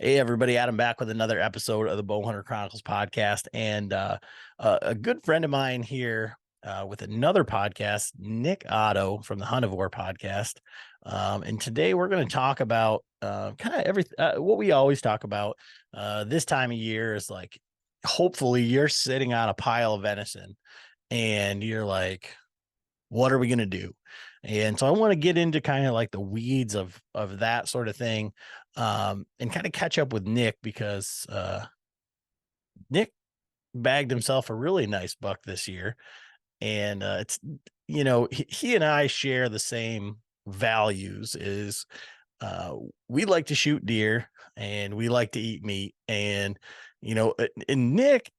Hey everybody, Adam back with another episode of the Bowhunter Chronicles podcast, and a good friend of mine here with another podcast, Nick Otto from the Huntavore Podcast. And today we're going to talk about kind of everything. What we always talk about this time of year is like, hopefully you're sitting on a pile of venison, and you're like, what are we going to do? And so I want to get into kind of like the weeds of that sort of thing, and kind of catch up with Nick because Nick bagged himself a really nice buck this year. And it's, he and I share the same values is we like to shoot deer and we like to eat meat. And, and Nick,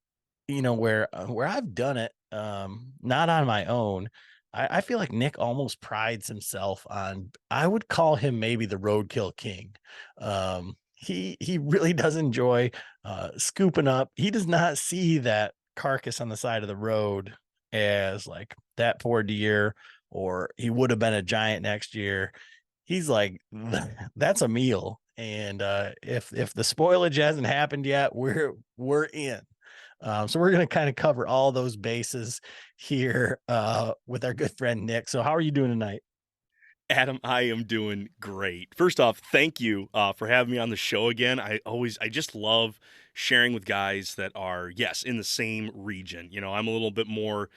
where I've done it, not on my own, I feel like Nick almost prides himself on, I would call him maybe the roadkill king. He really does enjoy scooping up. He does not see that carcass on the side of the road as like that poor deer, or he would have been a giant next year. He's like, that's a meal. And if the spoilage hasn't happened yet, we're in. So we're going to kind of cover all those bases here with our good friend Nick. So how are you doing tonight? Adam, I am doing great. First off, thank you for having me on the show again. I just love sharing with guys that are, yes, in the same region. You know, I'm a little bit more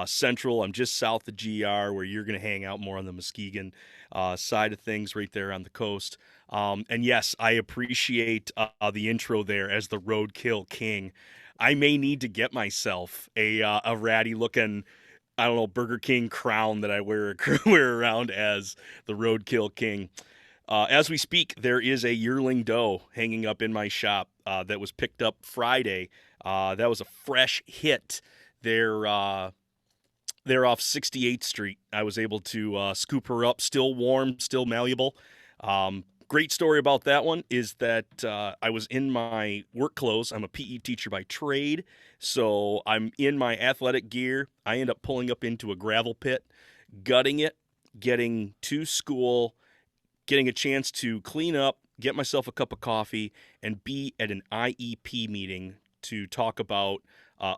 central. I'm just south of GR, where you're going to hang out more on the Muskegon side of things, right there on the coast. And yes, I appreciate the intro there as the Roadkill King. I may need to get myself a ratty looking, I don't know, Burger King crown that I wear wear around as the Roadkill King. As we speak, there is a yearling doe hanging up in my shop that was picked up Friday. That was a fresh hit. They're off 68th Street. I was able to scoop her up, still warm, still malleable. Great story about that one is that I was in my work clothes. I'm a PE teacher by trade, so I'm in my athletic gear. I end up pulling up into a gravel pit, gutting it, getting to school, getting a chance to clean up, get myself a cup of coffee, and be at an IEP meeting to talk about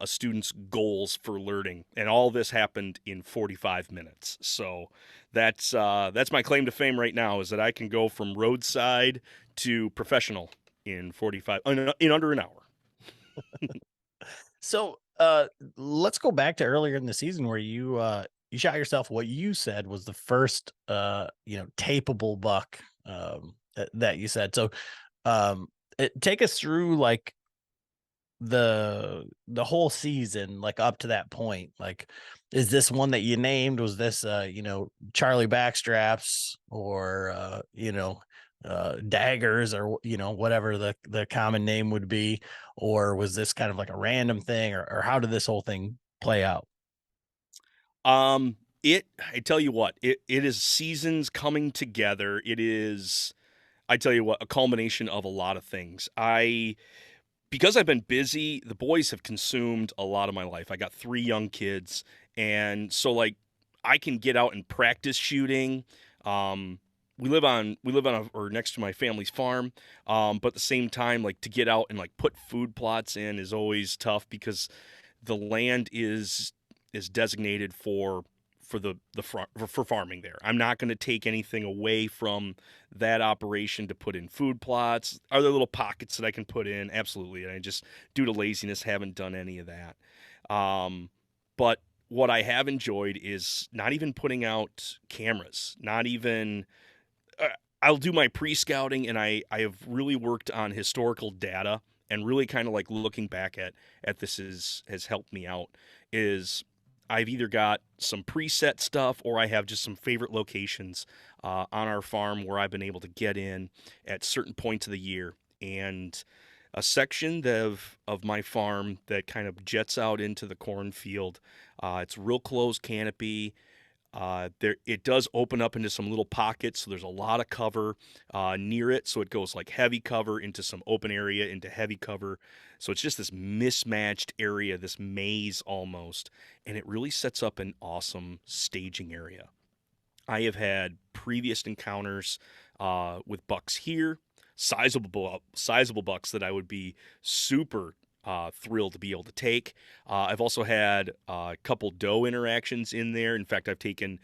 a student's goals for learning. And all this happened in 45 minutes. So that's my claim to fame right now, is that I can go from roadside to professional in 45 in under an hour. So let's go back to earlier in the season where you shot yourself what you said was the first tapeable buck that you said. So take us through like the whole season, like up to that point. Like, is this one that you named, was this Charlie backstraps, or daggers, or whatever the common name would be, or was this kind of like a random thing, or how did this whole thing play out? I tell you what, it is seasons coming together. It is, I tell you what, a culmination of a lot of things. Because I've been busy, the boys have consumed a lot of my life. I got 3 young kids, and so like I can get out and practice shooting. We live on or next to my family's farm, but at the same time, like to get out and like put food plots in is always tough because the land is designated for farming there. I'm not going to take anything away from that operation to put in food plots. Are there little pockets that I can put in? Absolutely. And I just, due to laziness, haven't done any of that. But what I have enjoyed is not even putting out cameras, not even. I'll do my pre-scouting, and I have really worked on historical data, and really kind of like looking back at this has helped me out. Is I've either got some preset stuff, or I have just some favorite locations on our farm where I've been able to get in at certain points of the year. And a section of my farm that kind of jets out into the cornfield. It's real close canopy. There, it does open up into some little pockets, so there's a lot of cover near it. So it goes like heavy cover into some open area into heavy cover. So it's just this mismatched area, this maze almost, and it really sets up an awesome staging area. I have had previous encounters with bucks here, sizable bucks that I would be super thrilled to be able to take. I've also had a couple doe interactions in there. In fact, I've taken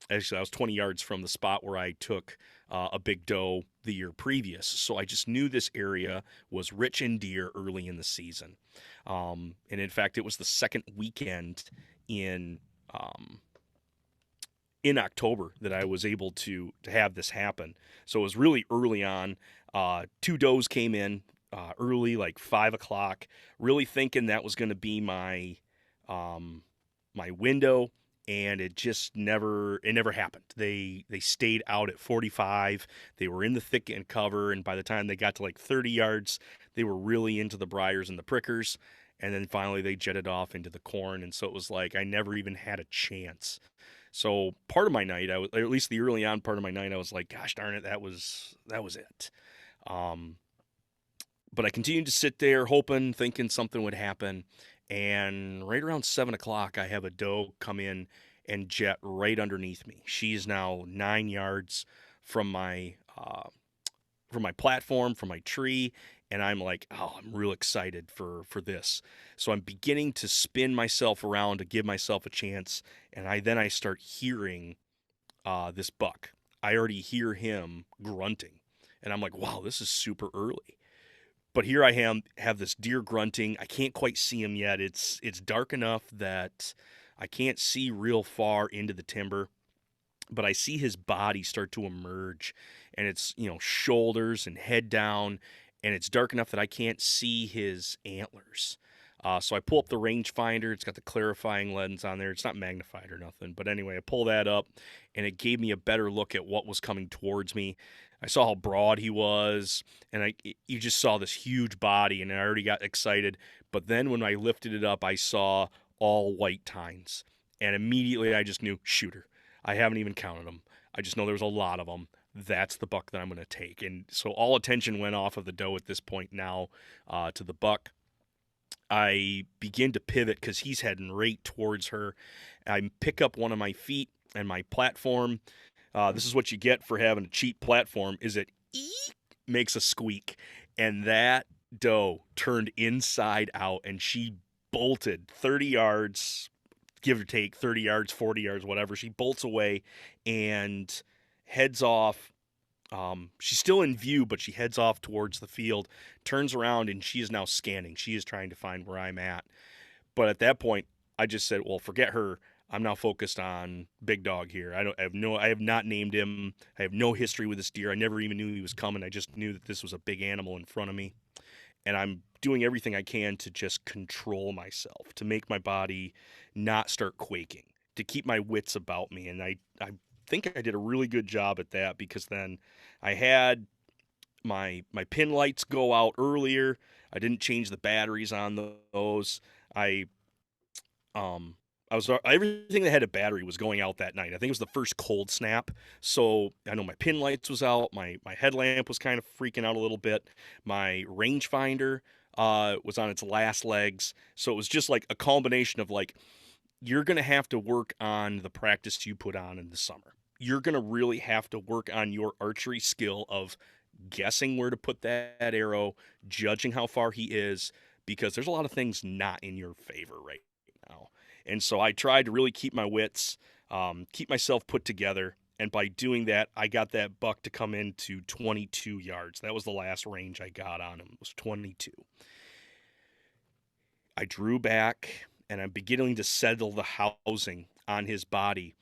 actually I was 20 yards from the spot where I took a big doe the year previous. So I just knew this area was rich in deer early in the season. And in fact, it was the second weekend in October that I was able to have this happen. So it was really early on. Two does came in early, like 5 o'clock, really thinking that was going to be my my window, and it just never happened. They stayed out at 45. They were in the thicket and cover, and by the time they got to like 30 yards, they were really into the briars and the prickers. And then finally they jetted off into the corn, and so it was like I never even had a chance. So part of my night, or at least the early on part of my night, I was like, gosh darn it, that was it. But I continued to sit there hoping, thinking something would happen. And right around 7 o'clock, I have a doe come in and jet right underneath me. She is now 9 yards from my platform, from my tree. And I'm like, oh, I'm real excited for this. So I'm beginning to spin myself around to give myself a chance. And I start hearing this buck. I already hear him grunting. And I'm like, wow, this is super early. But here I am, have this deer grunting. I can't quite see him yet. It's dark enough that I can't see real far into the timber. But I see his body start to emerge. And it's, shoulders and head down. And it's dark enough that I can't see his antlers. So I pull up the rangefinder. It's got the clarifying lens on there. It's not magnified or nothing. But anyway, I pull that up, and it gave me a better look at what was coming towards me. I saw how broad he was, and you just saw this huge body, and I already got excited. But then when I lifted it up, I saw all white tines. And immediately I just knew, shooter. I haven't even counted them. I just know there was a lot of them. That's the buck that I'm going to take. And so all attention went off of the doe at this point now to the buck. I begin to pivot because he's heading right towards her. I pick up one of my feet and my platform. This is what you get for having a cheap platform, is it makes a squeak. And that doe turned inside out, and she bolted 30 yards, give or take 30 yards, 40 yards, whatever. She bolts away and heads off. She's still in view, but she heads off towards the field, turns around, and she is now scanning. She is trying to find where I'm at. But at that point, I just said, well, forget her. I'm now focused on Big Dog here. I have not named him. I have no history with this deer. I never even knew he was coming. I just knew that this was a big animal in front of me. And I'm doing everything I can to just control myself, to make my body not start quaking, to keep my wits about me. And I think I did a really good job at that, because then I had my pin lights go out earlier. I didn't change the batteries on those. Everything that had a battery was going out that night. I think it was the first cold snap. So I know my pin lights was out. My headlamp was kind of freaking out a little bit. My rangefinder was on its last legs. So it was just like a combination of like, you're going to have to work on the practice you put on in the summer. You're going to really have to work on your archery skill of guessing where to put that arrow, judging how far he is, because there's a lot of things not in your favor right now. And so I tried to really keep my wits, keep myself put together. And by doing that, I got that buck to come into 22 yards. That was the last range I got on him, was 22. I drew back, and I'm beginning to settle the housing on his body.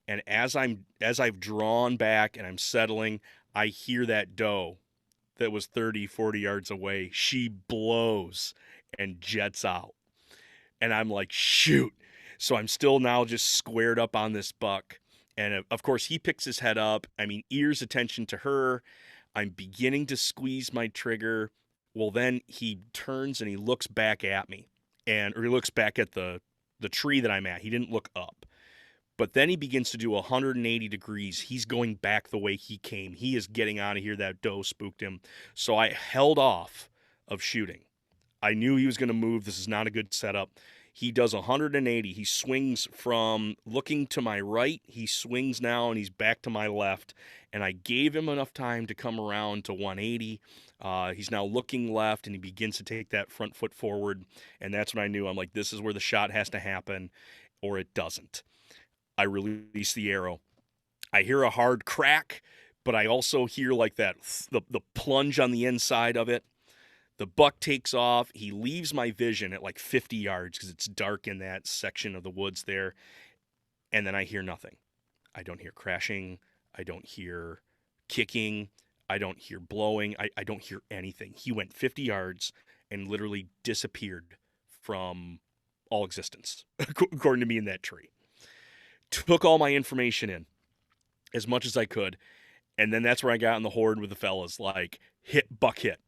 And as I've drawn back and I'm settling, I hear that doe that was 30, 40 yards away. She blows and jets out. And I'm like, shoot. So I'm still now just squared up on this buck. And of course, he picks his head up. I mean, ears attention to her. I'm beginning to squeeze my trigger. Well, then he turns and he looks back at me. Or he looks back at the tree that I'm at. He didn't look up. But then he begins to do 180 degrees. He's going back the way he came. He is getting out of here. That doe spooked him. So I held off of shooting. I knew he was going to move. This is not a good setup. He does 180. He swings from looking to my right. He swings now and he's back to my left. And I gave him enough time to come around to 180. He's now looking left and he begins to take that front foot forward. And that's when I knew, I'm like, this is where the shot has to happen or it doesn't. I release the arrow. I hear a hard crack, but I also hear like that, the plunge on the inside of it. The buck takes off. He leaves my vision at like 50 yards because it's dark in that section of the woods there. And then I hear nothing. I don't hear crashing. I don't hear kicking. I don't hear blowing. I don't hear anything. He went 50 yards and literally disappeared from all existence, according to me in that tree. Took all my information in as much as I could. And then that's where I got in the horde with the fellas, like buck hit.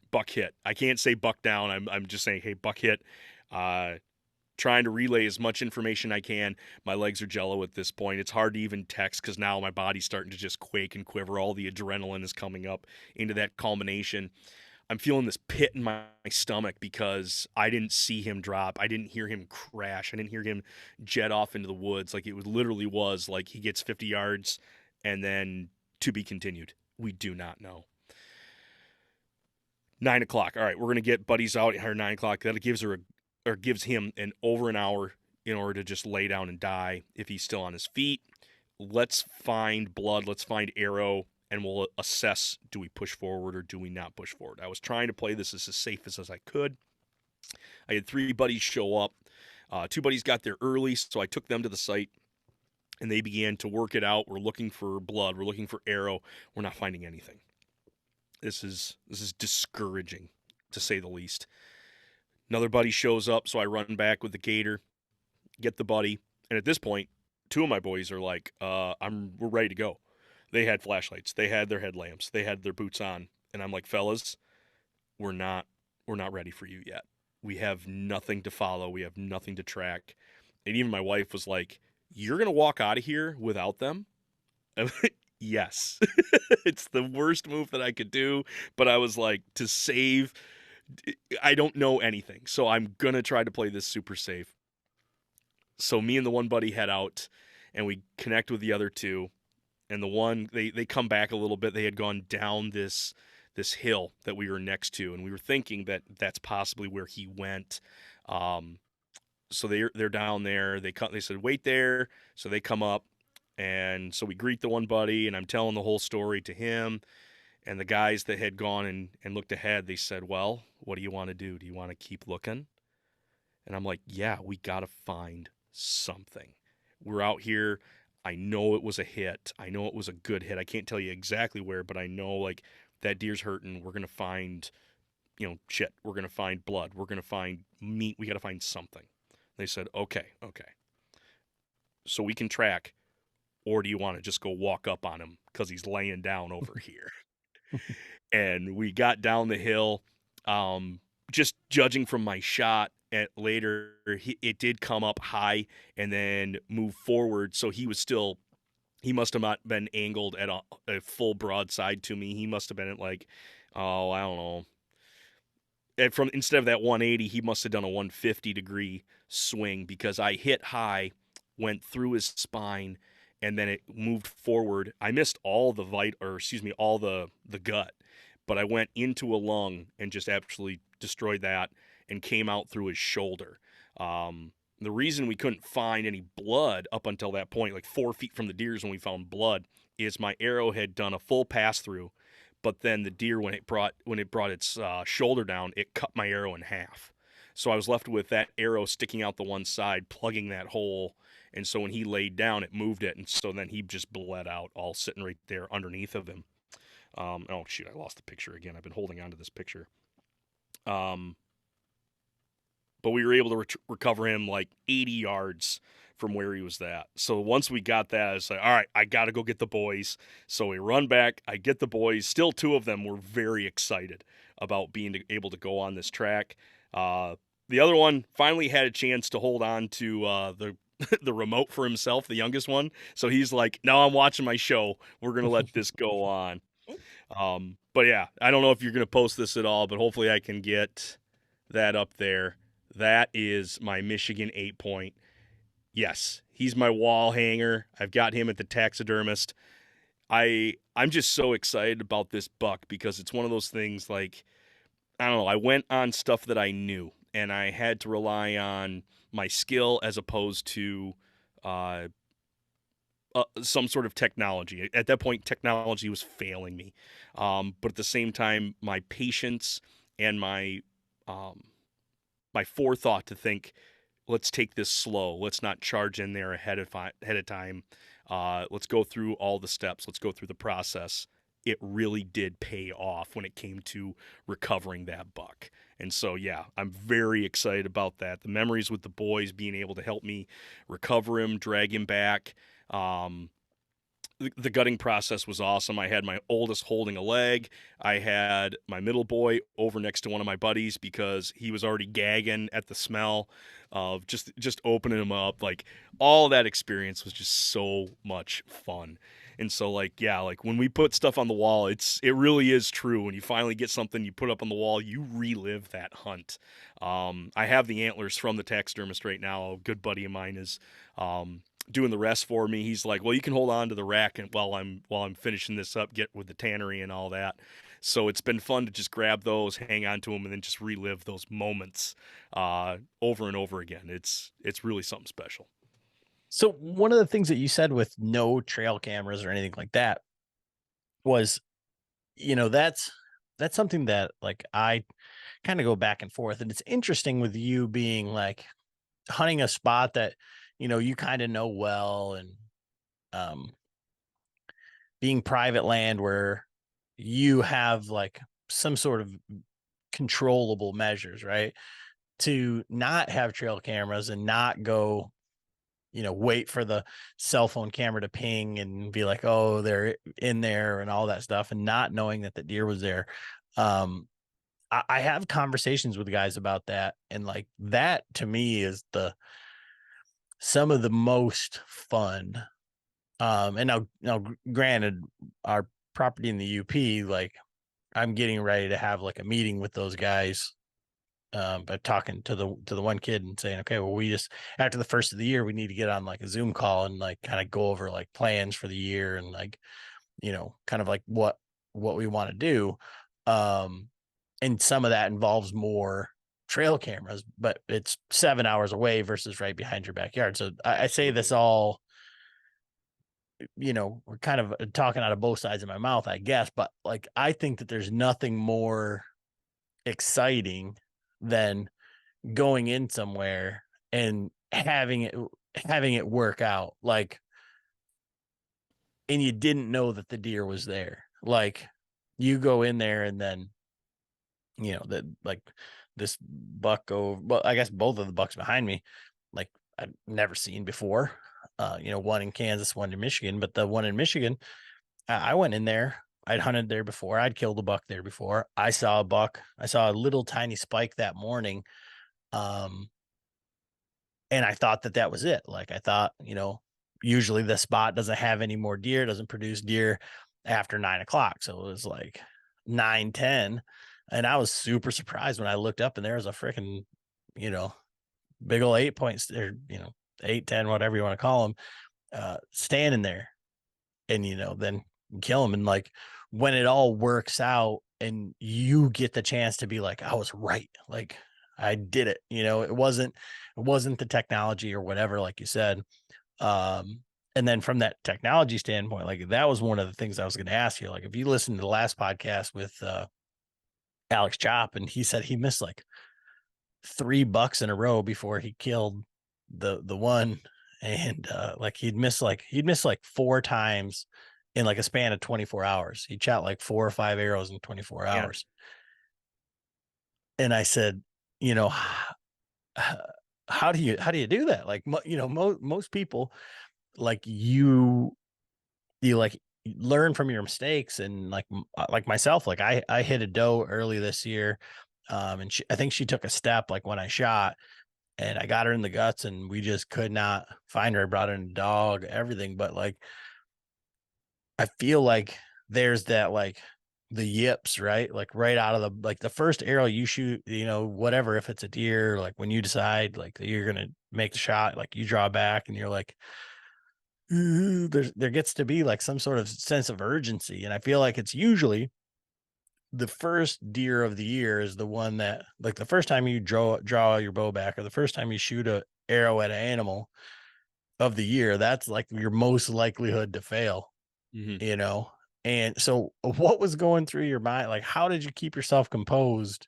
I can't say buck down. I'm just saying, hey, buck hit. Trying to relay as much information I can. My legs are jello at this point. It's hard to even text because now my body's starting to just quake and quiver. All the adrenaline is coming up into that culmination. I'm feeling this pit in my stomach because I didn't see him drop. I didn't hear him crash. I didn't hear him jet off into the woods. Like it literally was like he gets 50 yards and then to be continued. We do not know. 9 o'clock. All right, we're going to get buddies out at 9 o'clock. That gives him over an hour in order to just lay down and die if he's still on his feet. Let's find blood. Let's find arrow. And we'll assess, do we push forward or do we not push forward? I was trying to play this as safe as I could. I had 3 buddies show up. 2 buddies got there early, so I took them to the site, and they began to work it out. We're looking for blood. We're looking for arrow. We're not finding anything. This is discouraging, to say the least. Another buddy shows up, so I run back with the gator, get the buddy, and at this point, 2 of my boys are like, we're ready to go. They had flashlights. They had their headlamps. They had their boots on. And I'm like, fellas, we're not ready for you yet. We have nothing to follow. We have nothing to track. And even my wife was like, you're going to walk out of here without them? Yes. It's the worst move that I could do. But I was like, to save, I don't know anything. So I'm going to try to play this super safe. So me and the one buddy head out and we connect with the other 2. And the one, they come back a little bit. They had gone down this hill that we were next to, and we were thinking that that's possibly where he went. So they're down there. They said, wait there. So they come up, and so we greet the one buddy, and I'm telling the whole story to him. And the guys that had gone and looked ahead, they said, well, what do you want to do? Do you want to keep looking? And I'm like, yeah, we got to find something. We're out here. I know it was a hit. I know it was a good hit. I can't tell you exactly where, but I know like that deer's hurting. We're going to find, shit. We're going to find blood. We're going to find meat. We got to find something. They said, okay. So we can track, or do you want to just go walk up on him because he's laying down over here? And we got down the hill. Just judging from my shot, later it did come up high and then move forward, so he must have not been angled at a full broadside to me. He must have been at like, I don't know, and instead of that 180, he must have done a 150 degree swing because I hit high, went through his spine, and then it moved forward. I missed all the all the gut, but I went into a lung and just absolutely destroyed that and came out through his shoulder. The reason we couldn't find any blood up until that point, like 4 feet from the deers when we found blood, is my arrow had done a full pass through, but then the deer, when it brought its shoulder down, it cut my arrow in half. So I was left with that arrow sticking out the one side, plugging that hole. And so when he laid down, it moved it. And so then he just bled out, all sitting right there underneath of him. Oh, shoot, I lost the picture again. I've been holding on to this picture. But we were able to recover him like 80 yards from where he was at. So once we got that, I was like, all right, I got to go get the boys. So we run back. I get the boys. Still 2 of them were very excited about being able to go on this track. The other one finally had a chance to hold on to the remote for himself, the youngest one. So he's like, no, I'm watching my show. We're going to let this go on. But yeah, I don't know if you're going to post this at all, but hopefully I can get that up there. that is my Michigan 8-point. Yes, he's my wall hanger. I've got him at the taxidermist. I'm just so excited about this buck because it's one of those things like, I don't know, I went on stuff that I knew and I had to rely on my skill as opposed to uh, some sort of technology. At that point, technology was failing me. But at the same time, my patience and um, my forethought to think, let's take this slow. Let's not charge in there ahead of time. Let's go through all the steps. Let's go through the process. It really did pay off when it came to recovering that buck. And so, yeah, I'm very excited about that. The memories with the boys being able to help me recover him, drag him back. Um, the gutting process was awesome. I had my oldest holding a leg. I had my middle boy over next to one of my buddies because he was already gagging at the smell of just opening him up. Like, all that experience was just so much fun. And so, like, yeah, like when we put stuff on the wall, it really is true. When you finally get something you put up on the wall, you relive that hunt. I have the antlers from the taxidermist right now. A good buddy of mine is doing the rest for me. He's like, well, you can hold on to the rack and while I'm finishing this up, get with the tannery and all that. So it's been fun to just grab those, hang on to them, and then just relive those moments over and over again. It's really something special. So one of the things that you said with no trail cameras or anything like that was, that's something that like I kind of go back and forth. And it's interesting with you being like hunting a spot that, you kind of know well, and um being private land where you have like some sort of controllable measures, right? To not have trail cameras and not go, wait for the cell phone camera to ping and be like, oh, they're in there and all that stuff, and not knowing that the deer was there. I have conversations with guys about that, and like that to me is some of the most fun. And now granted, our property in the UP, like I'm getting ready to have like a meeting with those guys, but talking to the one kid and saying, okay, well, we just, after the first of the year, we need to get on like a Zoom call and like kind of go over like plans for the year and like, kind of like what we want to do. And some of that involves more trail cameras, but it's 7 hours away versus right behind your backyard. So I say this all, we're kind of talking out of both sides of my mouth, I guess, but like, I think that there's nothing more exciting than going in somewhere and having it work out, like, and you didn't know that the deer was there. Like, you go in there and then, that like this buck well, I guess both of the bucks behind me, like I've never seen before. One in Kansas, one in Michigan, but the one in Michigan, I went in there. I'd hunted there before. I'd killed a buck there before. I saw a buck. I saw a little tiny spike that morning. And I thought that was it. Like, I thought, usually the spot doesn't have any more deer, doesn't produce deer after 9 o'clock. So it was like 9:10. And I was super surprised when I looked up and there was a freaking, big old 8 points there, 8, 10, whatever you want to call them, standing there. And, then kill them. And like, when it all works out and you get the chance to be like, I was right. Like, I did it. It wasn't the technology or whatever, like you said. And then from that technology standpoint, like that was one of the things I was going to ask you. Like, if you listen to the last podcast with Alex Chop, and he said he missed like 3 bucks in a row before he killed the one, and like he'd missed like 4 times in like a span of 24 hours. He shot like 4 or 5 arrows in 24 hours. And I said, how do you do that? Like, most people, like you like learn from your mistakes. And like myself, like I hit a doe early this year. And I think she took a step, like when I shot, and I got her in the guts and we just could not find her. I brought in a dog, everything. But like, I feel like there's that, like, the yips, right? Like right out of the first arrow you shoot, whatever, if it's a deer, like when you decide like that you're going to make the shot, like you draw back and you're like, "Ooh," there gets to be like some sort of sense of urgency. And I feel like it's usually the first deer of the year is the one that, like, the first time you draw your bow back, or the first time you shoot a arrow at an animal of the year, that's like your most likelihood to fail, Mhm. you know? And so what was going through your mind? Like, how did you keep yourself composed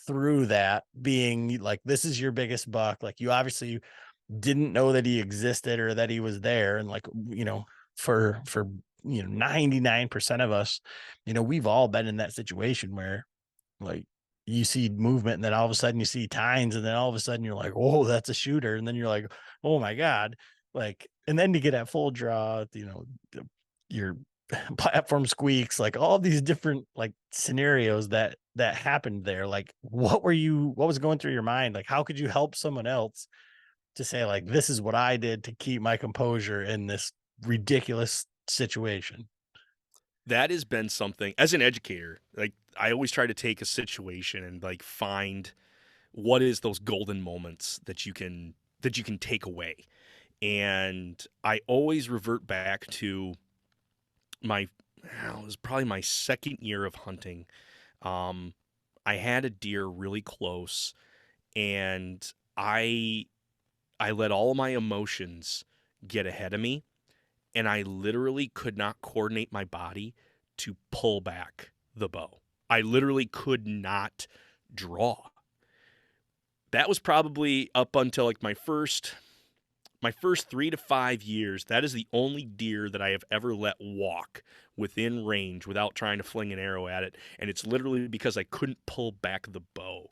through that, being like, this is your biggest buck? Like, you obviously didn't know that he existed or that he was there. And like, for 99% of us, we've all been in that situation where, like, you see movement and then all of a sudden you see tines and then all of a sudden you're like, oh, that's a shooter. And then you're like, oh my God. Like, and then to get at full draw, your platform squeaks, like all these different like scenarios that happened there. Like, what was going through your mind? Like, how could you help someone else to say, like, this is what I did to keep my composure in this ridiculous situation? That has been something as an educator, like I always try to take a situation and like find what is those golden moments that you can take away. And I always revert back to my it was probably my second year of hunting. Um I had a deer really close and I let all of my emotions get ahead of me and I literally could not coordinate my body to pull back the bow. I literally could not draw. That was probably up until like my first 3 to 5 years. That is the only deer that I have ever let walk within range without trying to fling an arrow at it. And it's literally because I couldn't pull back the bow.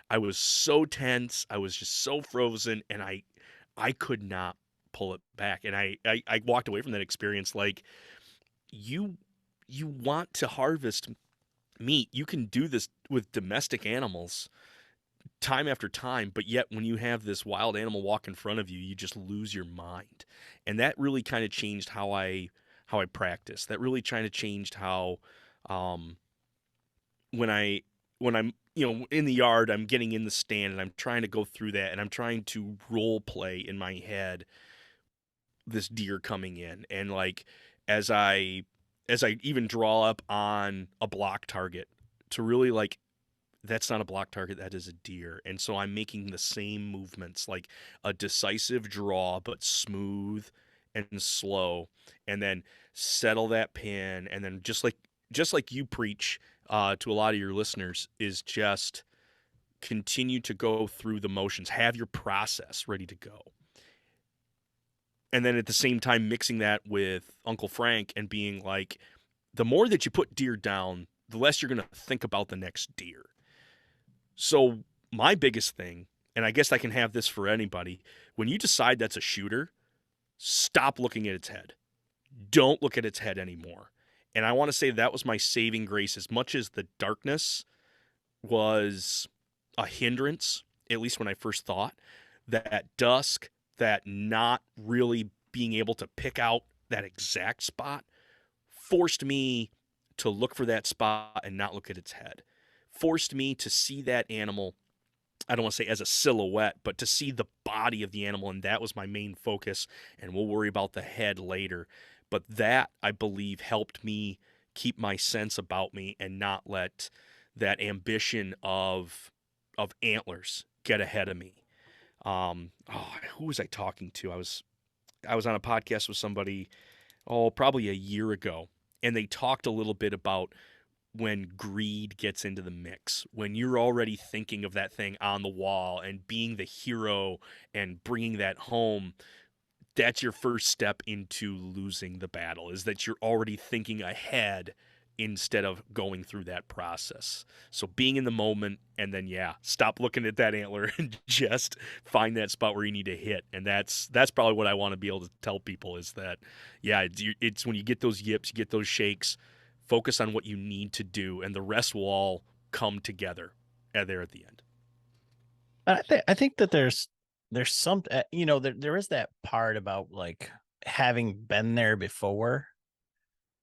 I was so tense. I was just so frozen and I could not pull it back. And I walked away from that experience like you you want to harvest meat. You can do this with domestic animals time after time, but yet when you have this wild animal walk in front of you, you just lose your mind. And that really kind of changed how I practice. That really kind of changed how um when I'm in the yard, I'm getting in the stand and I'm trying to go through that and I'm trying to role play in my head this deer coming in and like as I as I even draw up on a block target to really like that's not a block target, that is a deer. And so I'm making the same movements, like a decisive draw, but smooth and slow, and then settle that pin, and then just like you preach to a lot of your listeners, is just continue to go through the motions, have your process ready to go. And then at the same time mixing that with Uncle Frank and being like, the more that you put deer down, the less you're going to think about the next deer. So my biggest thing, and I guess I can have this for anybody, when you decide that's a shooter, stop looking at its head. Don't look at its head anymore. And I want to say that was my saving grace. As much as the darkness was a hindrance, at least when I first thought, that dusk, that not really being able to pick out that exact spot, forced me to look for that spot and not look at its head. Forced me to see that animal, I don't want to say as a silhouette, but to see the body of the animal. And that was my main focus. And we'll worry about the head later. But that, I believe, helped me keep my sense about me and not let that ambition of antlers get ahead of me. Who was I talking to? I was on a podcast with somebody, probably a year ago, and they talked a little bit about when greed gets into the mix, when you're already thinking of that thing on the wall and being the hero and bringing that home. That's your first step into losing the battle, is that you're already thinking ahead instead of going through that process. So being in the moment, and then stop looking at that antler and just find that spot where you need to hit. And that's probably what I want to be able to tell people, is that it's when you get those yips, you get those shakes, focus on what you need to do, and the rest will all come together there at the end. I think that there's some, there is that part about like having been there before.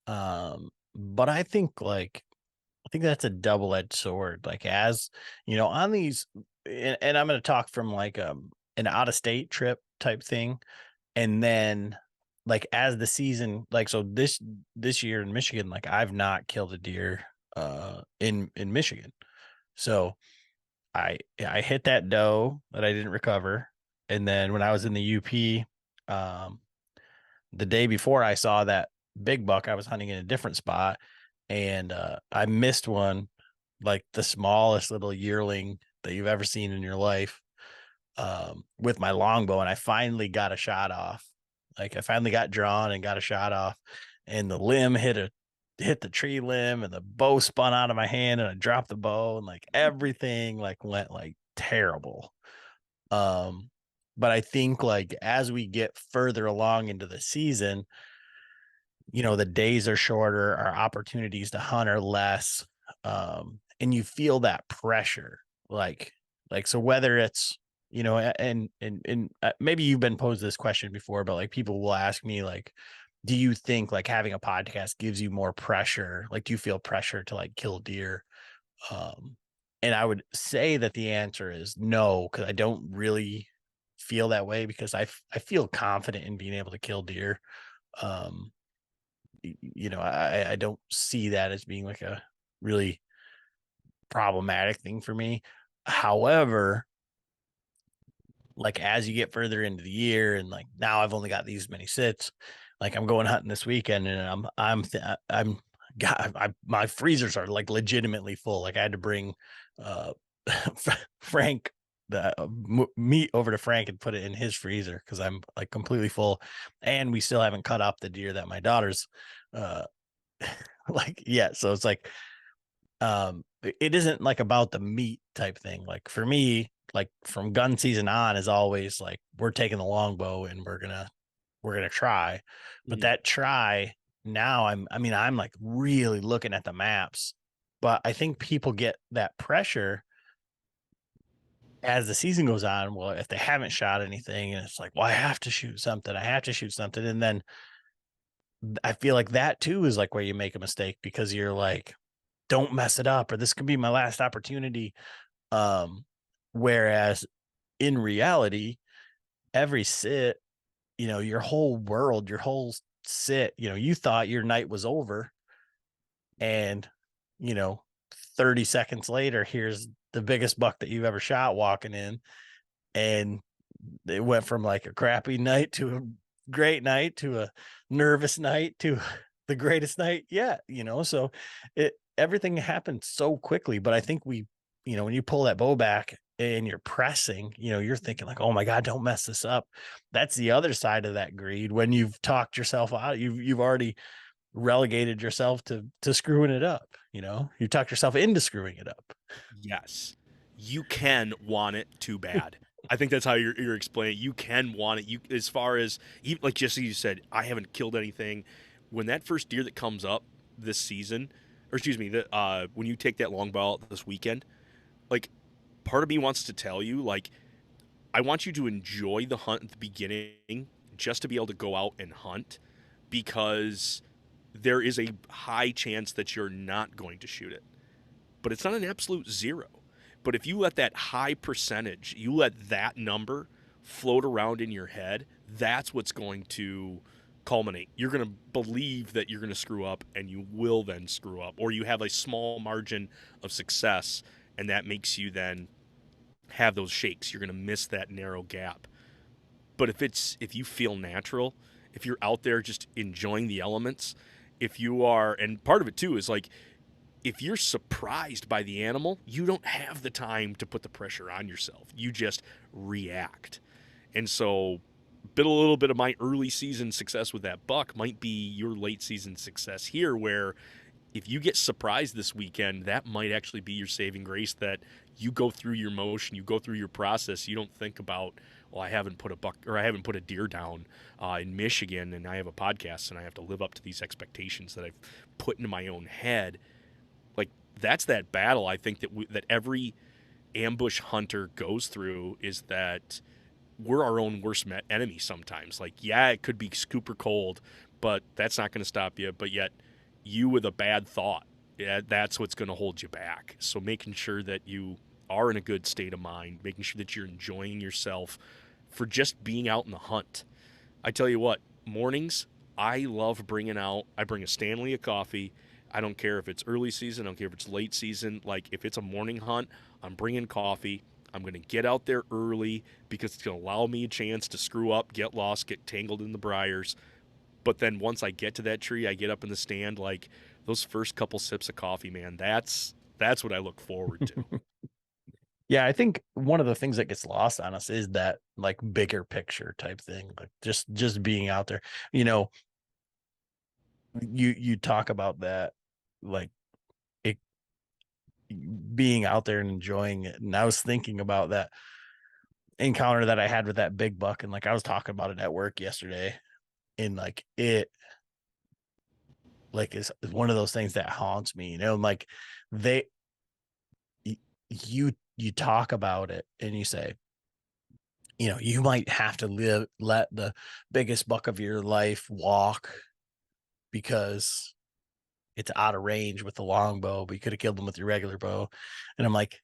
But I think like think that's a double-edged sword. Like, as you know, on these, and I'm going to talk from like an out-of-state trip type thing, and then like as the season, like, so this year in Michigan, like I've not killed a deer in Michigan. So I hit that doe that I didn't recover, and then when I was in the UP, um, the day before I saw that big buck, I was hunting in a different spot, and I missed one, like the smallest little yearling that you've ever seen in your life, with my longbow, and I finally got a shot off. Like, I finally got drawn and got a shot off, and the limb hit the tree limb, and the bow spun out of my hand, and I dropped the bow, and like everything like went like terrible. Um, but I think like as we get further along into the season, the days are shorter, our opportunities to hunt are less, and you feel that pressure, like so whether it's, and maybe you've been posed this question before, but like people will ask me like, do you think like having a podcast gives you more pressure? Like, do you feel pressure to like kill deer? Um, and I would say that the answer is no, because I don't really feel that way, because I feel confident in being able to kill deer. Um, I don't see that as being like a really problematic thing for me. However, like as you get further into the year, and like now I've only got these many sits, like I'm going hunting this weekend, and I'm God, my freezers are like legitimately full. Like I had to bring uh Frank the meat over to Frank and put it in his freezer because I'm like completely full, and we still haven't cut up the deer that my daughter's uh like, yeah. So it's like, it isn't like about the meat type thing. Like for me, like from gun season on is always like we're taking the longbow and we're gonna try. But Mhm. that try now, I'm like really looking at the maps. But I think people get that pressure as the season goes on. Well, if they haven't shot anything, and it's like, well, I have to shoot something, I have to shoot something. And then I feel like that too is like where you make a mistake, because you're like, don't mess it up, or this could be my last opportunity. Um, Whereas in reality, every sit, your whole world, your whole sit, you thought your night was over, and you know 30 seconds later, here's the biggest buck that you've ever shot walking in, and it went from like a crappy night to a great night to a nervous night to the greatest night yet. So everything happened so quickly. But I think when you pull that bow back and you're pressing, you're thinking like, oh my God, don't mess this up. That's the other side of that greed. When you've talked yourself out, you've already relegated yourself to screwing it up. You talked yourself into screwing it up. Yes, you can want it too bad. I think that's how you're explaining it. You can want it. You, as far as like Jesse, you said, I haven't killed anything. When that first deer that comes up this season, or excuse me, when you take that longbow out this weekend, like part of me wants to tell you, like, I want you to enjoy the hunt at the beginning, just to be able to go out and hunt, because there is a high chance that you're not going to shoot it, but it's not an absolute zero. But if you let that high percentage, you let that number float around in your head, that's what's going to culminate. You're going to believe that you're going to screw up, and you will then screw up, or you have a small margin of success, and that makes you then have those shakes. You're going to miss that narrow gap. But if you feel natural, if you're out there just enjoying the elements, if you are, and part of it too is like, if you're surprised by the animal, you don't have the time to put the pressure on yourself. You just react. And so, a little bit of my early season success with that buck might be your late season success here, where if you get surprised this weekend, that might actually be your saving grace, that you go through your motion, you go through your process. You don't think about, well, I haven't put a buck, or I haven't put a deer down in Michigan, and I have a podcast and I have to live up to these expectations that I've put into my own head. Like, that's that battle I think that every ambush hunter goes through, is that we're our own worst enemy sometimes. Like, yeah, it could be super cold, but that's not going to stop you. But yet, you with a bad thought that's what's going to hold you back. So making sure that you are in a good state of mind, making sure that you're enjoying yourself for just being out in the hunt. I tell you what, mornings, I love I bring a Stanley of coffee. I don't care if it's early season, I don't care if it's late season. Like, if it's a morning hunt, I'm bringing coffee. I'm going to get out there early because it's going to allow me a chance to screw up, get lost, get tangled in the briars. But then once I get to that tree, I get up in the stand, like, those first couple sips of coffee, man, that's what I look forward to. Yeah, I think one of the things that gets lost on us is that like bigger picture type thing, like just being out there. You know, you talk about that, like it being out there and enjoying it. And I was thinking about that encounter that I had with that big buck, and like I was talking about it at work yesterday, and like it like is one of those things that haunts me, you know, and like they you talk about it and you say, you know, you might have to let the biggest buck of your life walk because it's out of range with the longbow, but you could have killed them with your regular bow. And I'm like,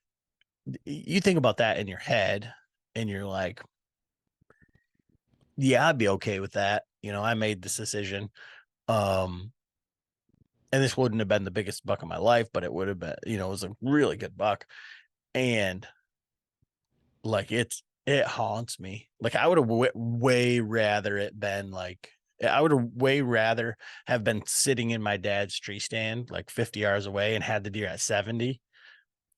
you think about that in your head and you're like, yeah, I'd be okay with that. You know, I made this decision. Um, and this wouldn't have been the biggest buck of my life, but it would have been, you know, it was a really good buck. And like it haunts me. Like I would have way rather it been like I would have way rather have been sitting in my dad's tree stand like 50 yards away and had the deer at 70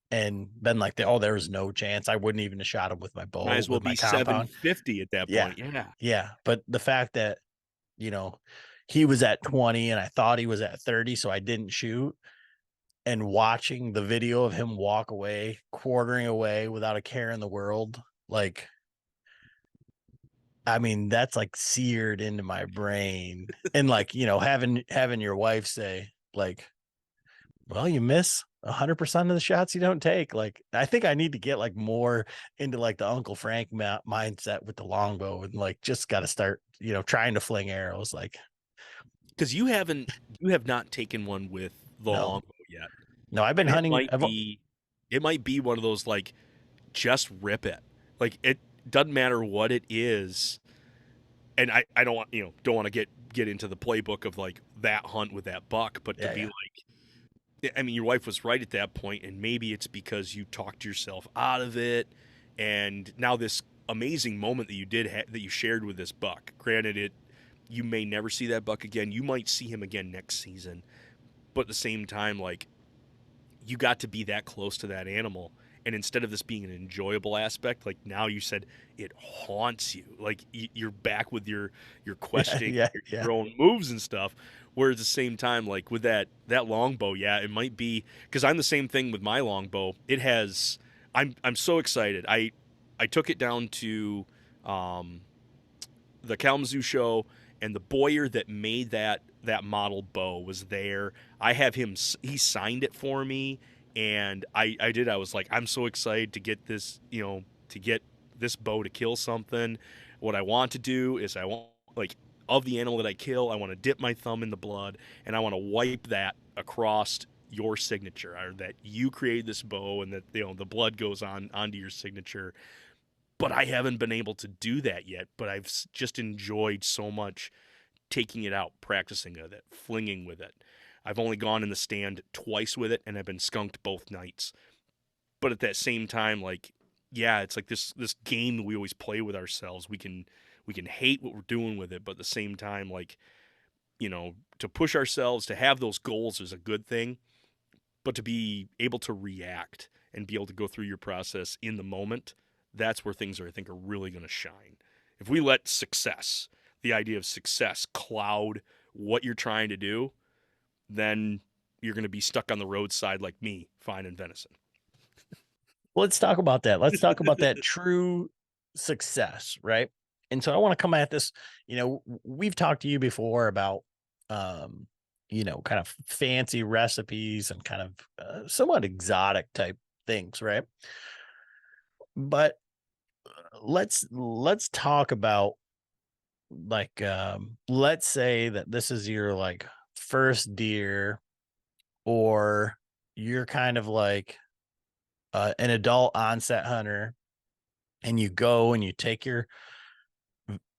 and been like, oh, there was no chance. I wouldn't even have shot him with my Might bow as well with my be compound. 750 at that Yeah. point. Yeah. Yeah. But the fact that, you know, he was at 20 and I thought he was at 30, so I didn't shoot. And watching the video of him walk away, quartering away without a care in the world, like I mean, that's like seared into my brain. And like, you know, having your wife say, like, well, you miss 100% of the shots you don't take. Like, I think I need to get like more into like the Uncle Frank mindset with the longbow and like just got to start, you know, trying to fling arrows. Like, Because you have not taken one with the no, longbow yet. no, I've been And hunting. it might be one of those, like, just rip it. Like, it doesn't matter what it is. And I don't want, don't want to get into the playbook of like that hunt with that buck, but to Yeah, be yeah. like, I mean, your wife was right at that point, and maybe it's because you talked yourself out of it, and now this amazing moment that you that you shared with this buck. Granted, you may never see that buck again. You might see him again next season, but at the same time, like, you got to be that close to that animal. And instead of this being an enjoyable aspect, like now you said, it haunts you. Like you're back with your Yeah, questing, yeah, yeah. your own moves and stuff. Whereas at the same time, like with that longbow, yeah, it might be because I'm the same thing with my longbow. It has. I'm so excited. I took it down to the Kalamazoo show, and the Boyer that made that model bow was there. I have him. He signed it for me, and I did. I was like, I'm so excited to get this. To get this bow to kill something. What I want to do is I want, like, of the animal that I kill, I want to dip my thumb in the blood, and I want to wipe that across your signature, or that you created this bow, and that the blood goes onto your signature. But I haven't been able to do that yet. But I've just enjoyed so much taking it out, practicing with it, flinging with it. I've only gone in the stand twice with it, and I've been skunked both nights. But at that same time, like, yeah, it's like this game that we always play with ourselves. We can hate what we're doing with it, but at the same time, like, to push ourselves to have those goals is a good thing. But to be able to react and be able to go through your process in the moment, that's where things I think are really going to shine. If we let the idea of success, cloud what you're trying to do, then you're going to be stuck on the roadside like me, finding venison. Let's talk about that. Let's talk about that true success, right? And so I want to come at this, you know, we've talked to you before about you know, kind of fancy recipes and kind of somewhat exotic type things, right? But let's talk about like let's say that this is your like first deer or you're kind of like an adult onset hunter, and you go and you take your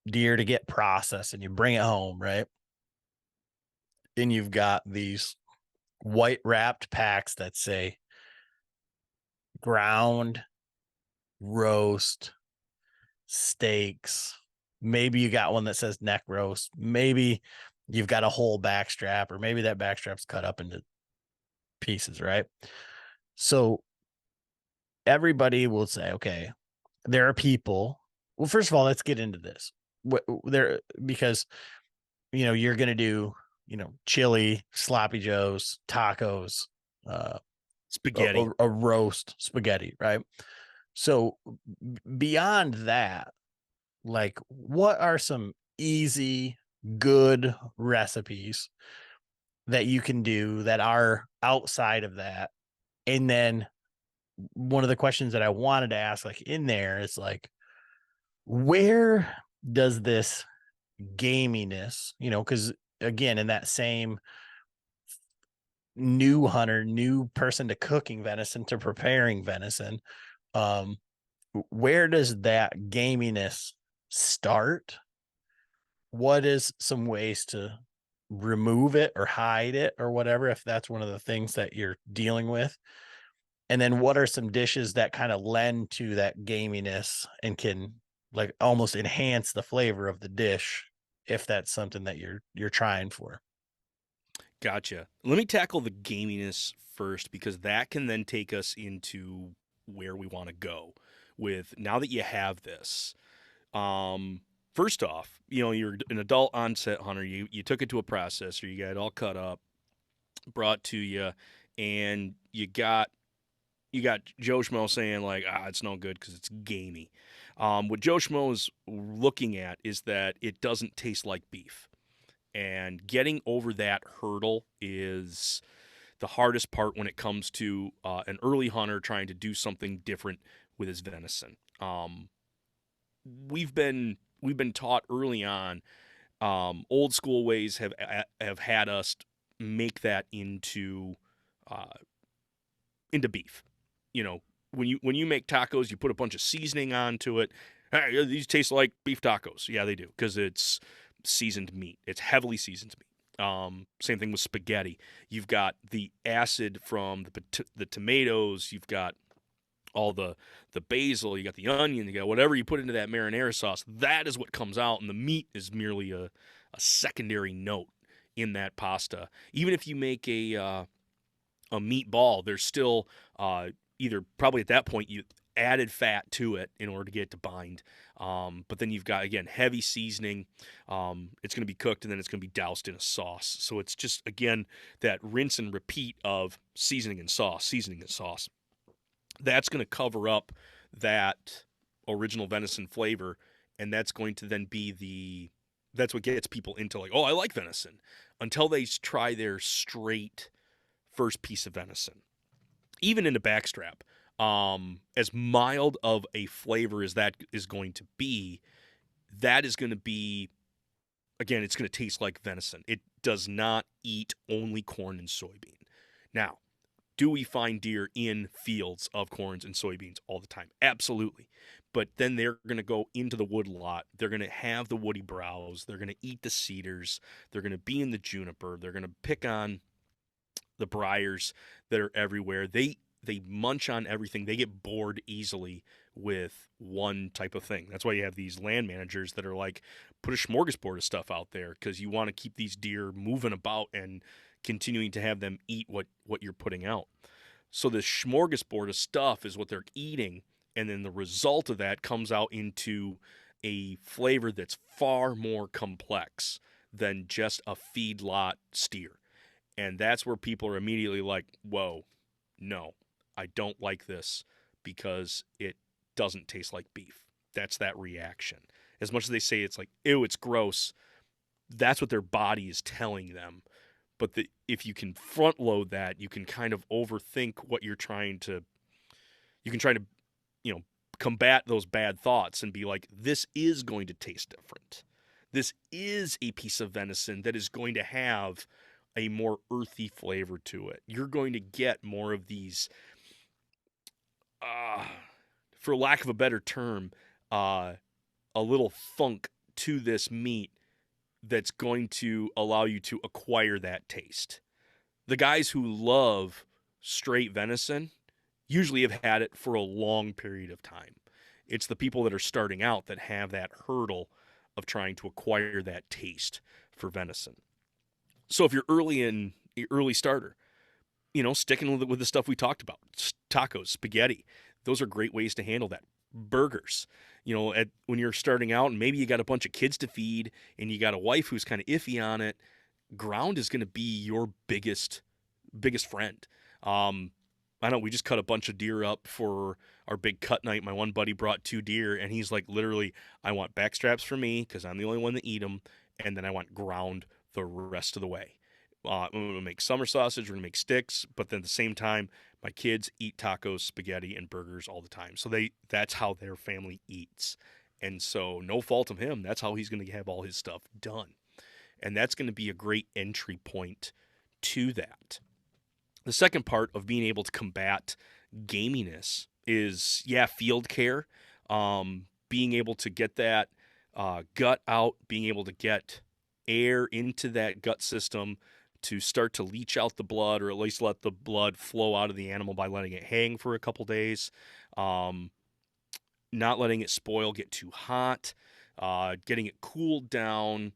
deer to get processed and you bring it home, right? And you've got these white wrapped packs that say ground, roast, steaks. Maybe you got one that says neck roast. Maybe you've got a whole backstrap, or maybe that backstrap's cut up into pieces, right? So everybody will say, okay, there are people. Well, first of all, let's get into this. There, because you're going to do, chili, sloppy joes, tacos, uh, Spaghetti. a roast, spaghetti, right? So beyond that, like, what are some easy, good recipes that you can do that are outside of that? And then one of the questions that I wanted to ask, like, in there is like, where does this gaminess, because again, in that same new hunter, new person to cooking venison to preparing venison, um, where does that gaminess start? What is some ways to remove it or hide it or whatever, if that's one of the things that you're dealing with? And then what are some dishes that kind of lend to that gaminess and can like almost enhance the flavor of the dish, if that's something that you're trying for? Gotcha. Let me tackle the gaminess first because that can then take us into where we want to go with now that you have this. First off, you're an adult onset hunter. You took it to a processor. You got it all cut up, brought to you, and you got Joe Schmo saying like, it's no good because it's gamey. What Joe Schmo is looking at is that it doesn't taste like beef. And getting over that hurdle is the hardest part when it comes to an early hunter trying to do something different with his venison. We've been taught early on. Old school ways have had us make that into beef. When you make tacos, you put a bunch of seasoning onto it. Hey, these taste like beef tacos. Yeah, they do because it's seasoned meat. It's heavily seasoned meat. Same thing with spaghetti. You've got the acid from the tomatoes. You've got all the basil. You got the onion. You got whatever you put into that marinara sauce. That is what comes out, and the meat is merely a secondary note in that pasta. Even if you make a meatball, there's still either probably at that point you added fat to it in order to get it to bind. But then you've got, again, heavy seasoning. It's going to be cooked and then it's going to be doused in a sauce. So it's just, again, that rinse and repeat of seasoning and sauce. That's going to cover up that original venison flavor. And that's going to then be that's what gets people into like, oh, I like venison, until they try their straight first piece of venison. Even in a backstrap, as mild of a flavor as that is going to be, that is going to be, again, it's going to taste like venison. It does not eat only corn and soybean. Now, do we find deer in fields of corns and soybeans all the time? Absolutely. But then they're going to go into the wood lot. They're going to have the woody browse. They're going to eat the cedars. They're going to be in the juniper. They're going to pick on the briars that are everywhere. They munch on everything. They get bored easily with one type of thing. That's why you have these land managers that are like, put a smorgasbord of stuff out there because you want to keep these deer moving about and continuing to have them eat what you're putting out. So the smorgasbord of stuff is what they're eating, and then the result of that comes out into a flavor that's far more complex than just a feedlot steer. And that's where people are immediately like, whoa, no, I don't like this because it doesn't taste like beef. That's that reaction. As much as they say it's like, ew, it's gross, that's what their body is telling them. But if you can front load that, you can kind of overthink what you can try to, combat those bad thoughts and be like, this is going to taste different. This is a piece of venison that is going to have a more earthy flavor to it. You're going to get more of these, uh, for lack of a better term, uh, a little funk to this meat that's going to allow you to acquire that taste. The guys who love straight venison usually have had it for a long period of time. It's the people that are starting out that have that hurdle of trying to acquire that taste for venison. So if you're early starter, sticking with the stuff we talked about, tacos, spaghetti, those are great ways to handle that. Burgers, when you're starting out and maybe you got a bunch of kids to feed and you got a wife who's kind of iffy on it, ground is going to be your biggest friend. I know we just cut a bunch of deer up for our big cut night. My one buddy brought 2 deer, and he's like, literally, I want back straps for me because I'm the only one that eat them, and then I want ground the rest of the way. We're going to make summer sausage, we're going to make sticks, but then at the same time, my kids eat tacos, spaghetti, and burgers all the time. So that's how their family eats. And so no fault of him, that's how he's going to have all his stuff done. And that's going to be a great entry point to that. The second part of being able to combat gaminess is, field care. Being able to get that gut out, being able to get air into that gut system to start to leach out the blood, or at least let the blood flow out of the animal by letting it hang for a couple days. Not letting it spoil, get too hot, getting it cooled down,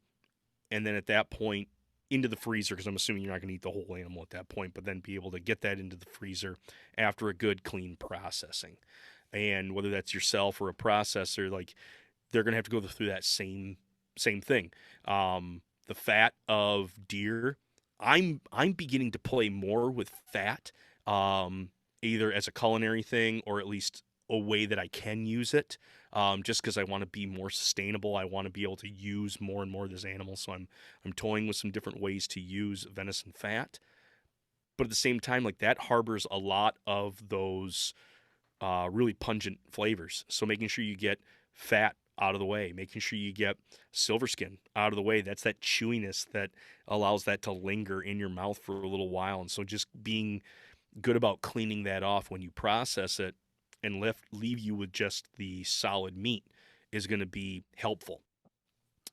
and then at that point, into the freezer, because I'm assuming you're not going to eat the whole animal at that point, but then be able to get that into the freezer after a good clean processing. And whether that's yourself or a processor, like, they're going to have to go through that same thing. The fat of deer, I'm beginning to play more with fat, either as a culinary thing or at least a way that I can use it, just because I want to be more sustainable. I want to be able to use more and more of this animal, so I'm toying with some different ways to use venison fat. But at the same time, like, that harbors a lot of those really pungent flavors. So making sure you get fat out of the way, making sure you get silver skin out of the way. That's that chewiness that allows that to linger in your mouth for a little while. And so just being good about cleaning that off when you process it and leave you with just the solid meat is going to be helpful.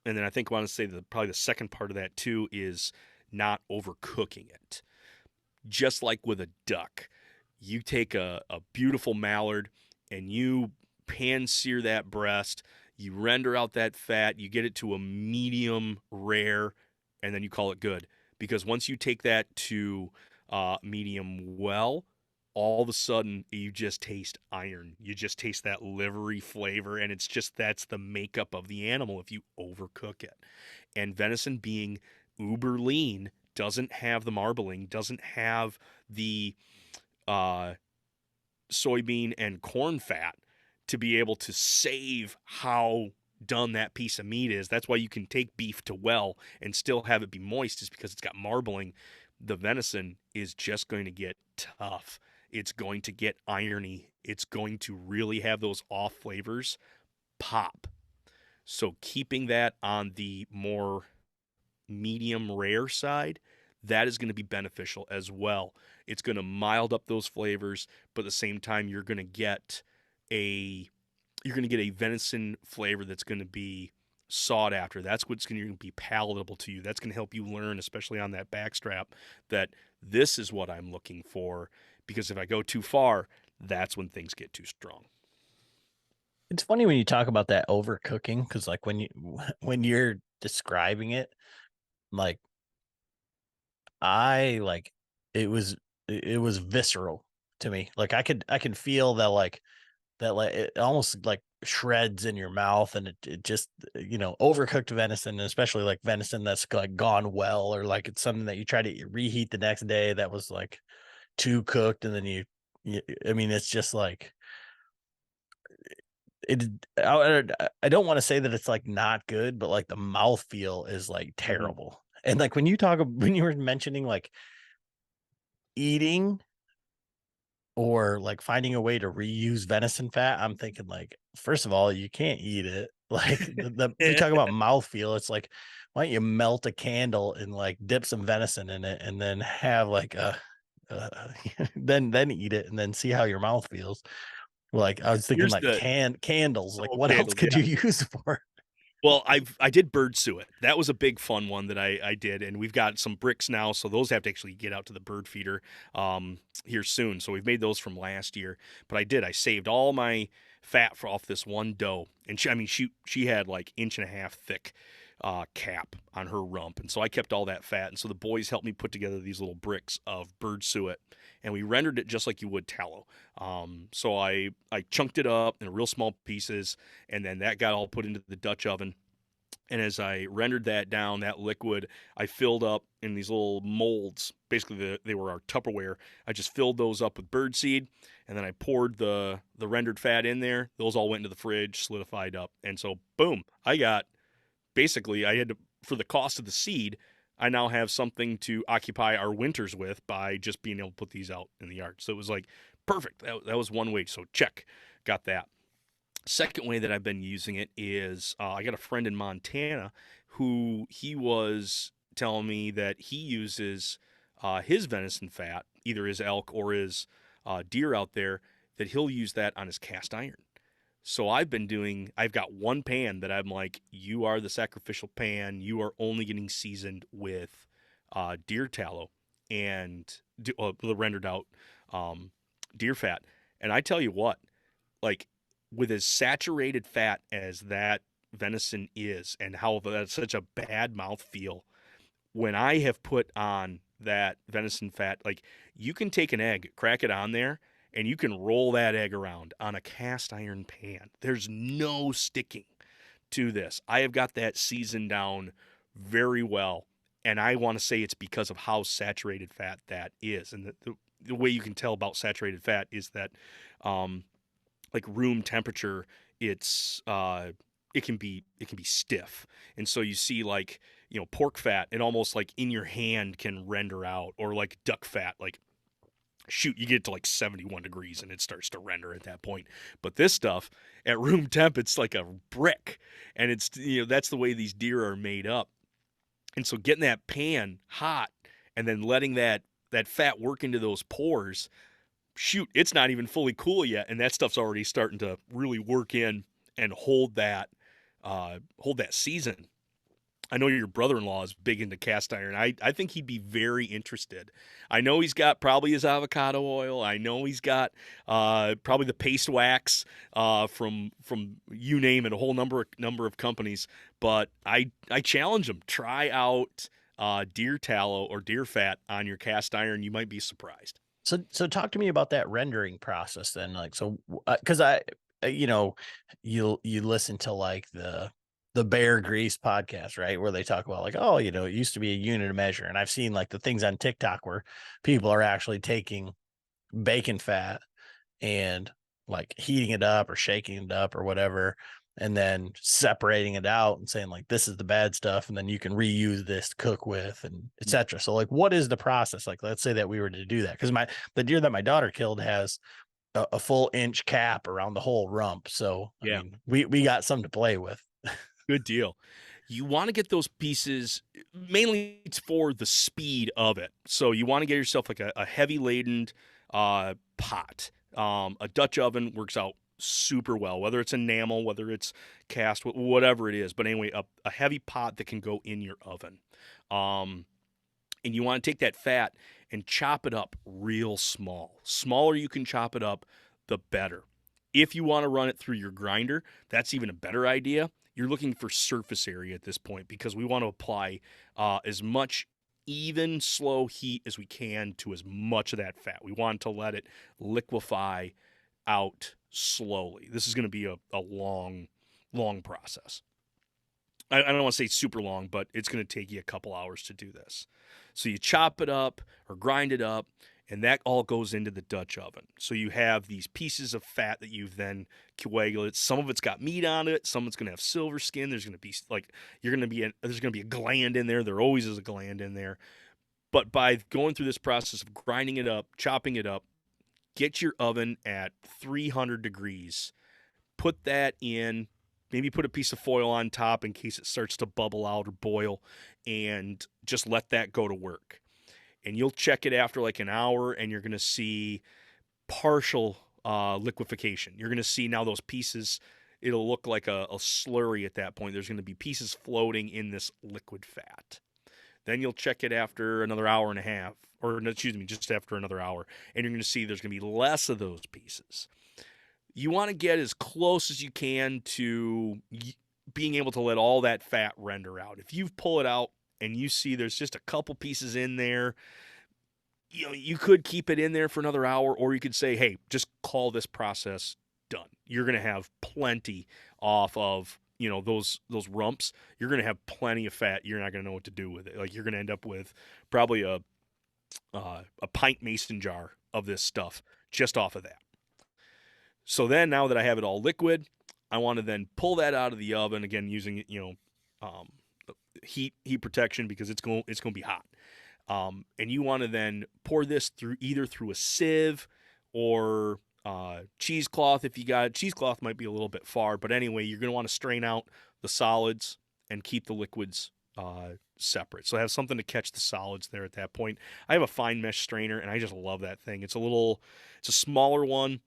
And then I think I want to say that probably the second part of that too is not overcooking it. Just like with a duck, you take a beautiful mallard and you pan sear that breast, you render out that fat, you get it to a medium rare, and then you call it good. Because once you take that to medium well, all of a sudden you just taste iron. You just taste that livery flavor, and that's the makeup of the animal if you overcook it. And venison, being uber lean, doesn't have the marbling, doesn't have the soybean and corn fat to be able to save how done that piece of meat is. That's why you can take beef to well and still have it be moist, is because it's got marbling. The venison is just going to get tough. It's going to get irony. It's going to really have those off flavors pop. So keeping that on the more medium rare side, that is going to be beneficial as well. It's going to mild up those flavors, but at the same time, you're going to get a venison flavor that's going to be sought after. That's what's going to be palatable to you. That's going to help you learn, especially on that backstrap, that this is what I'm looking for. Because if I go too far, that's when things get too strong. It's funny when you talk about that overcooking, because like when you're describing it, like, it was visceral to me. Like, I can feel that it almost like shreds in your mouth, and it just, overcooked venison, especially like venison that's like gone well, or like it's something that you try to reheat the next day that was like too cooked, and then it's just like it. I don't want to say that it's like not good, but like the mouthfeel is like terrible. Mm-hmm. And like when you were mentioning like eating or like finding a way to reuse venison fat, I'm thinking, like, first of all, you can't eat it. Like, you talk about mouthfeel. It's like why don't you melt a candle and like dip some venison in it and then have like then eat it and then see how your mouth feels. Like I was thinking Here's like the candles. Like oh, what else candles, could yeah. you use for? Well, I did bird suet. That was a big fun one that I did, and we've got some bricks now, so those have to actually get out to the bird feeder here soon. So we've made those from last year. But I saved all my fat off this one doe, and she had like 1.5 inch thick cap on her rump, and so I kept all that fat. And so the boys helped me put together these little bricks of bird suet, and we rendered it just like you would tallow. So I chunked it up in real small pieces, and then that got all put into the Dutch oven. And as I rendered that down, that liquid, I filled up in these little molds. Basically, they were our Tupperware. I just filled those up with birdseed, and then I poured the rendered fat in there. Those all went into the fridge, solidified up, and so boom, I had to, for the cost of the seed, I now have something to occupy our winters with by just being able to put these out in the yard. So it was like perfect. That was one way. So check, got that. Second way that I've been using it is I got a friend in Montana who he was telling me that he uses his venison fat, either his elk or his deer out there, that he'll use that on his cast iron. So I've got one pan that I'm like, you are the sacrificial pan. You are only getting seasoned with deer tallow and the rendered out deer fat. And I tell you what, like, with as saturated fat as that venison is and how that's such a bad mouth feel, when I have put on that venison fat, like you can take an egg, crack it on there, and you can roll that egg around on a cast iron pan. There's no sticking to this. I have got that seasoned down very well, and I want to say it's because of how saturated fat that is. And the way you can tell about saturated fat is that like room temperature, it can be stiff, and so you see like pork fat, it almost like in your hand can render out, or like duck fat, like shoot, you get to like 71 degrees and it starts to render at that point. But this stuff at room temp, it's like a brick, and it's that's the way these deer are made up. And so getting that pan hot and then letting that fat work into those pores, shoot, it's not even fully cool yet, and that stuff's already starting to really work in and hold that season. I know your brother-in-law is big into cast iron. I think he'd be very interested. I know he's got probably his avocado oil. I know he's got probably the paste wax from you name it, a whole number of companies. But I challenge him. Try out deer tallow or deer fat on your cast iron. You might be surprised. So talk to me about that rendering process then. Like, so, cause you listen to like the Bear Grease podcast, right? Where they talk about like, oh, it used to be a unit of measure. And I've seen like the things on TikTok where people are actually taking bacon fat and like heating it up or shaking it up or whatever, and then separating it out and saying like, this is the bad stuff. And then you can reuse this to cook with and etc. So like, what is the process? Like, let's say that we were to do that. Cause the deer that my daughter killed has a full inch cap around the whole rump. So Yeah. I mean, we got something to play with. Good deal. You want to get those pieces, mainly it's for the speed of it. So you want to get yourself like a heavy laden pot. A Dutch oven works out super well, whether it's enamel, whether it's cast, whatever it is. But anyway, a heavy pot that can go in your oven. And you want to take that fat and chop it up real small. Smaller you can chop it up, the better. If you want to run it through your grinder, that's even a better idea. You're looking for surface area at this point because we want to apply as much even slow heat as we can to as much of that fat. We want to let it liquefy out slowly. This is going to be a long, long process. I don't want to say super long, but it's going to take you a couple hours to do this. So you chop it up or grind it up, and that all goes into the Dutch oven. So you have these pieces of fat that you've then coagulated. Some of it's got meat on it. Some of it's going to have silver skin. There's going to be there's going to be a gland in there. There always is a gland in there. But by going through this process of grinding it up, chopping it up, get your oven at 300 degrees. Put that in maybe put a piece of foil on top in case it starts to bubble out or boil, and just let that go to work. And you'll check it after like an hour, and you're going to see partial liquefaction. You're going to see now those pieces, it'll look like a slurry at that point. There's going to be pieces floating in this liquid fat. Then you'll check it after another hour and a half, or excuse me, just after another hour, and you're going to see there's going to be less of those pieces. You want to get as close as you can to being able to let all that fat render out. If you pull it out and you see there's just a couple pieces in there, you could keep it in there for another hour, or you could say, hey, just call this process done. You're going to have plenty off of, those rumps. You're going to have plenty of fat. You're not going to know what to do with it. Like, you're going to end up with probably a pint mason jar of this stuff just off of that. So then, now that I have it all liquid, I want to then pull that out of the oven, again using heat protection, because it's going to be hot. And you want to then pour this either through a sieve or cheesecloth. If you got cheesecloth, might be a little bit far, but anyway, you're going to want to strain out the solids and keep the liquids separate. So have something to catch the solids there at that point. I have a fine mesh strainer, and I just love that thing. It's a smaller one.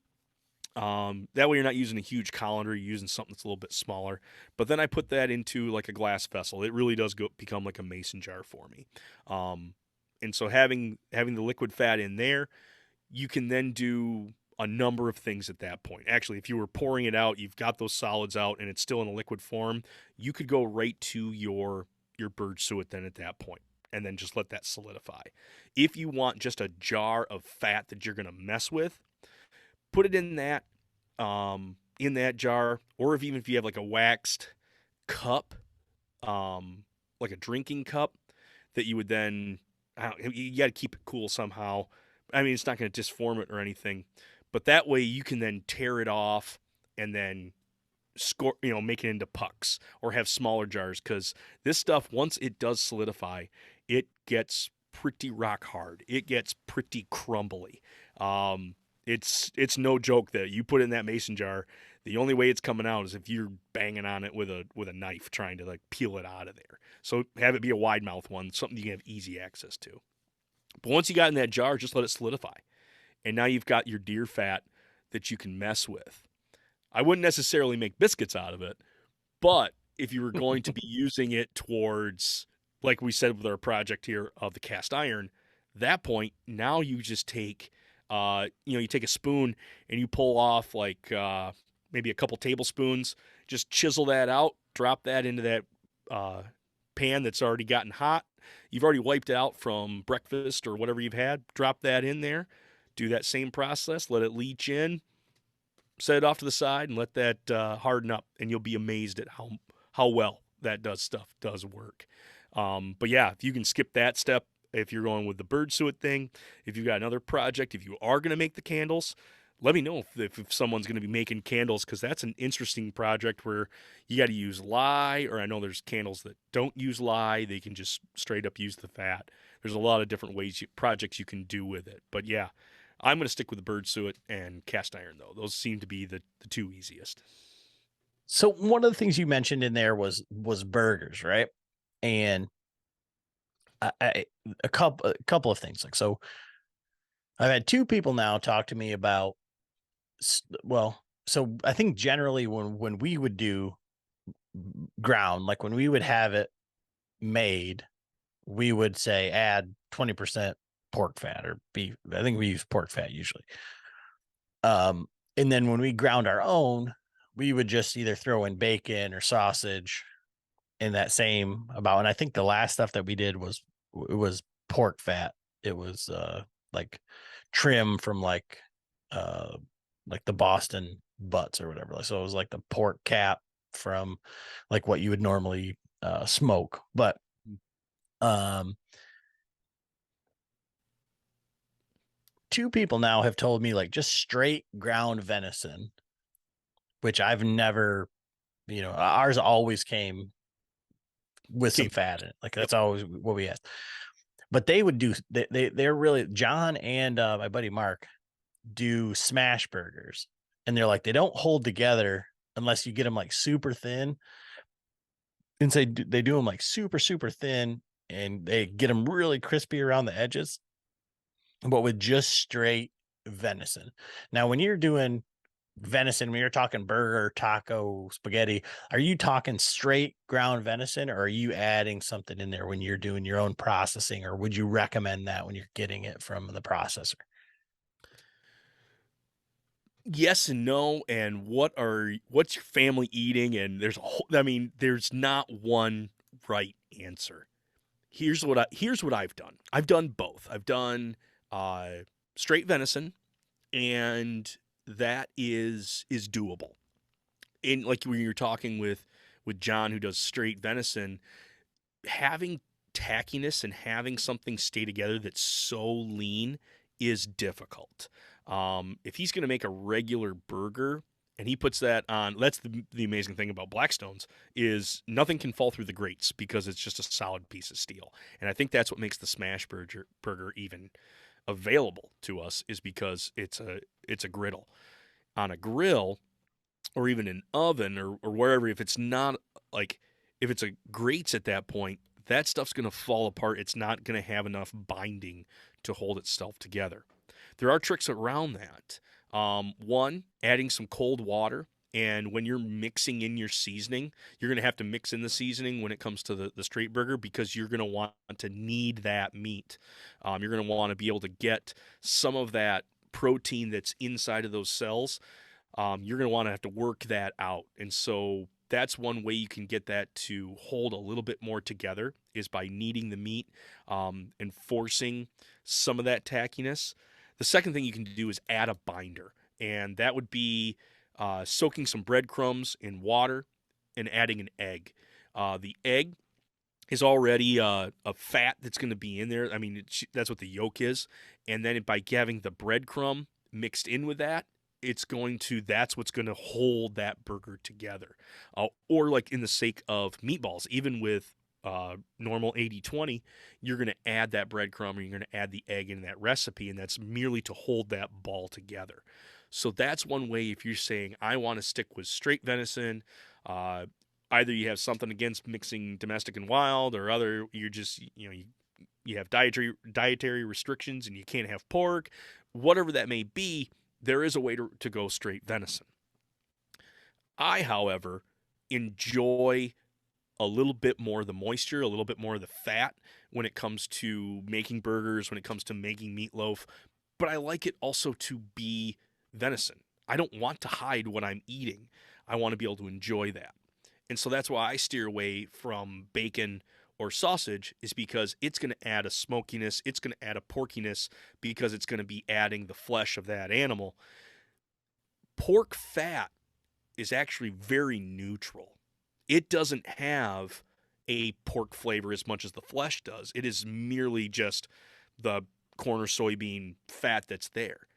That way you're not using a huge colander, you're using something that's a little bit smaller. But then I put that into like a glass vessel. It really does become like a mason jar for me. And so having the liquid fat in there, you can then do a number of things at that point. Actually, if you were pouring it out, you've got those solids out and it's still in a liquid form, you could go right to your bird suet then at that point, and then just let that solidify. If you want just a jar of fat that you're going to mess with, put it in that jar, or even if you have like a waxed cup, like a drinking cup, that you would then, you got to keep it cool somehow. I mean, it's not going to disform it or anything, but that way you can then tear it off and then make it into pucks or have smaller jars, because this stuff, once it does solidify, it gets pretty rock hard. It gets pretty crumbly. It's no joke that you put it in that mason jar, the only way it's coming out is if you're banging on it with a knife trying to like peel it out of there. So have it be a wide mouth one, something you can have easy access to. But once you got in that jar, just let it solidify. And now you've got your deer fat that you can mess with. I wouldn't necessarily make biscuits out of it, but if you were going to be using it towards, like we said with our project here of the cast iron, that point, now you just take, you take a spoon and you pull off like maybe a couple tablespoons, just chisel that out, drop that into that pan that's already gotten hot. You've already wiped it out from breakfast or whatever you've had. Drop that in there. Do that same process. Let it leach in. Set it off to the side and let that harden up, and you'll be amazed at how well that does work. But yeah, if you can skip that step, if you're going with the bird suet thing, if you've got another project, if you are going to make the candles, let me know if someone's going to be making candles, because that's an interesting project where you got to use lye, or I know there's candles that don't use lye. They can just straight up use the fat. There's a lot of different projects you can do with it. But yeah, I'm going to stick with the bird suet and cast iron, though. Those seem to be the two easiest. So one of the things you mentioned in there was burgers, right? And a couple of things. Like, so I've had two people now talk to me about, well, so I think generally when we would do ground, like when we would have it made, we would say add 20% pork fat or beef. I think we use pork fat usually. And then when we ground our own, we would just either throw in bacon or sausage in that same amount. And I think the last stuff that we did was pork fat. It was like trim from like the Boston butts or whatever. So it was like the pork cap from like what you would normally smoke. But two people now have told me like just straight ground venison, which I've never, ours always came with some fat in it. Like that's always what we asked. But they would do, they're really, John and my buddy Mark do smash burgers, and they're like, they don't hold together unless you get them like super thin. And say they do them like super, super thin and they get them really crispy around the edges, but with just straight venison. Now, when you're doing venison, when you're talking burger, taco, spaghetti, are you talking straight ground venison or are you adding something in there when you're doing your own processing, or would you recommend that when you're getting it from the processor? Yes and no. And what's your family eating? And there's not one right answer. Here's what I've done. I've done both. I've done uh, straight venison, and that is doable. And like when you're talking with John, who does straight venison, having tackiness and having something stay together that's so lean is difficult. If he's going to make a regular burger and he puts that on, that's the amazing thing about Blackstones is nothing can fall through the grates because it's just a solid piece of steel. And I think that's what makes the smash burger even available to us, is because it's a griddle. On a grill or even an oven or wherever, if it's not like, if it's a grates at that point, that stuff's going to fall apart. It's not going to have enough binding to hold itself together. There are tricks around that. One, adding some cold water. And when you're mixing in your seasoning, you're going to have to mix in the seasoning when it comes to the straight burger, because you're going to want to knead that meat. You're going to want to be able to get some of that protein that's inside of those cells. You're going to want to have to work that out. And so that's one way you can get that to hold a little bit more together, is by kneading the meat and forcing some of that tackiness. The second thing you can do is add a binder, and that would be soaking some breadcrumbs in water and adding an egg. The egg is already a fat that's going to be in there. I mean, that's what the yolk is. And then by having the breadcrumb mixed in with that, that's what's going to hold that burger together. Or like in the sake of meatballs, even with normal 80/20, you're going to add that breadcrumb or you're going to add the egg in that recipe, and that's merely to hold that ball together. So that's one way. If you're saying, I want to stick with straight venison, either you have something against mixing domestic and wild, or other, you're just, you have dietary restrictions and you can't have pork, whatever that may be, there is a way to go straight venison. I, however, enjoy a little bit more of the moisture, a little bit more of the fat when it comes to making burgers, when it comes to making meatloaf, but I like it also to be venison. I don't want to hide what I'm eating. I want to be able to enjoy that. And so that's why I steer away from bacon or sausage, is because it's going to add a smokiness, it's going to add a porkiness, because it's going to be adding the flesh of that animal. Pork fat is actually very neutral. It doesn't have a pork flavor as much as the flesh does. It is merely just the corn or soybean fat that's there.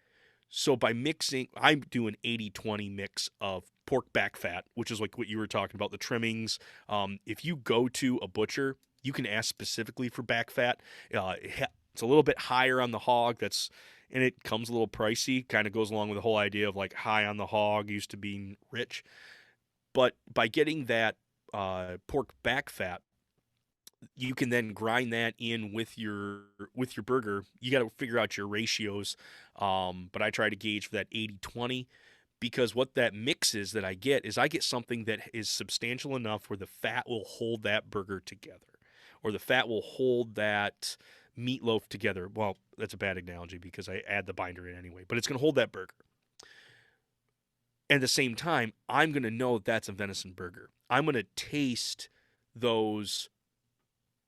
So by mixing, I do an 80/20 mix of pork back fat, which is like what you were talking about, the trimmings. If you go to a butcher, you can ask specifically for back fat. It's a little bit higher on the hog. And it comes a little pricey. Kind of goes along with the whole idea of like high on the hog used to being rich. But by getting that pork back fat, you can then grind that in with your burger. You got to figure out your ratios, but I try to gauge for that 80/20, because what that mix is that I get something that is substantial enough where the fat will hold that burger together, or the fat will hold that meatloaf together. Well, that's a bad analogy because I add the binder in anyway, but it's going to hold that burger. At the same time, I'm going to know that's a venison burger. I'm going to taste those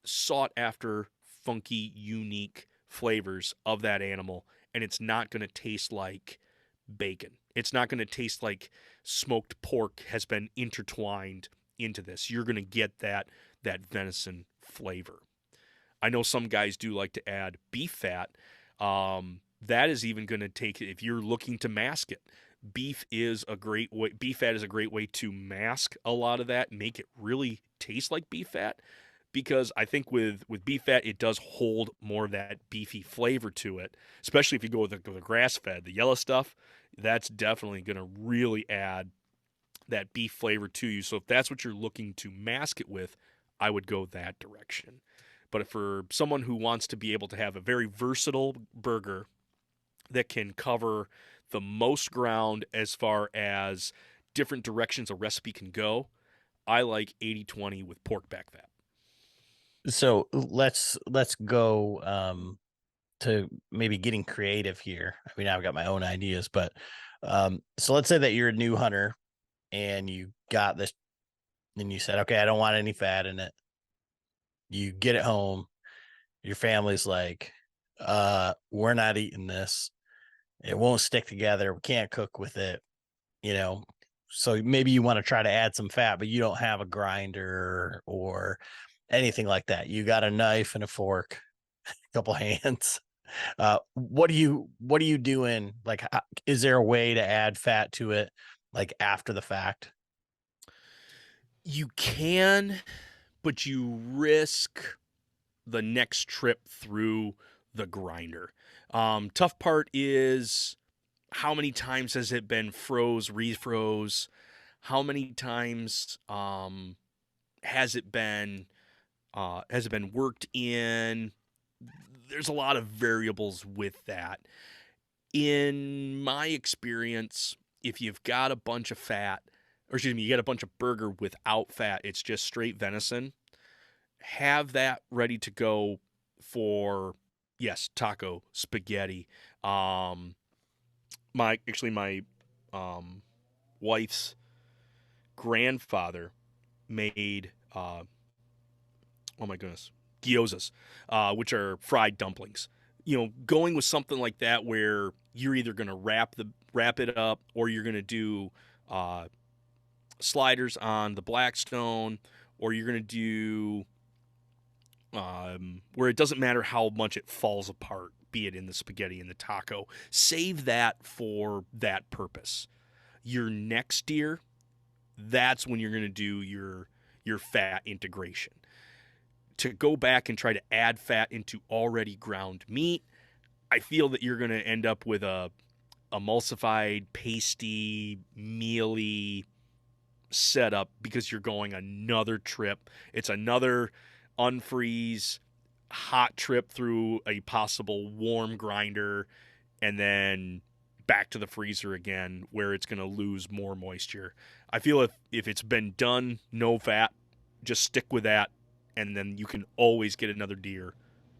sought after, funky, unique flavors of that animal, and it's not going to taste like bacon. It's not going to taste like smoked pork has been intertwined into this. You're going to get that venison flavor. I know some guys do like to add beef fat. That is even going to take, if you're looking to mask it. Beef fat is a great way to mask a lot of that, make it really taste like beef fat, because I think with beef fat, it does hold more of that beefy flavor to it, especially if you go with the grass-fed, the yellow stuff. That's definitely going to really add that beef flavor to you. So if that's what you're looking to mask it with, I would go that direction. But for someone who wants to be able to have a very versatile burger that can cover the most ground as far as different directions a recipe can go, I like 80/20 with pork back fat. So let's go to maybe getting creative here. I mean, I've got my own ideas, but so let's say that you're a new hunter and you got this and you said, okay, I don't want any fat in it. You get it home, your family's like, we're not eating this. It won't stick together. We can't cook with it, you know. So maybe you want to try to add some fat, but you don't have a grinder or anything like that. You got a knife and a fork, a couple hands. What are you doing? Like, is there a way to add fat to it, like after the fact? You can, but you risk the next trip through the grinder. Tough part is how many times has it been froze, refroze? How many times has it been worked in? There's a lot of variables with that. In my experience, if you've got a bunch of fat, or excuse me, you got a bunch of burger without fat, it's just straight venison, have that ready to go for, yes, taco, spaghetti. My wife's grandfather made oh my goodness, gyozas, which are fried dumplings. Going with something like that where you're either going to wrap it up, or you're going to do uh, sliders on the Blackstone, or you're going to do where it doesn't matter how much it falls apart, be it in the spaghetti and the taco. Save that for that purpose. Your next year, that's when you're going to do your fat integration. To go back and try to add fat into already ground meat, I feel that you're going to end up with a emulsified, pasty, mealy setup because you're going another trip. It's another unfreeze, hot trip through a possible warm grinder, and then back to the freezer again where it's going to lose more moisture. I feel if it's been done, no fat, just stick with that, and then you can always get another deer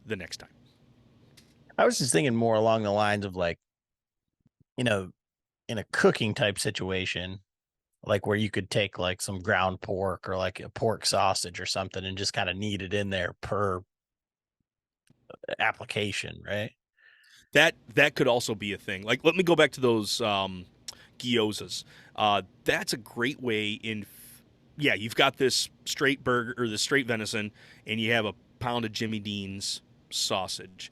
the next time. I was just thinking more along the lines of like, you know, in a cooking type situation, like where you could take like some ground pork or like a pork sausage or something and just kind of knead it in there per application, right? That could also be a thing. Like, let me go back to those gyozas. That's a great way in. Yeah, you've got this straight burger or the straight venison, and you have a pound of Jimmy Dean's sausage.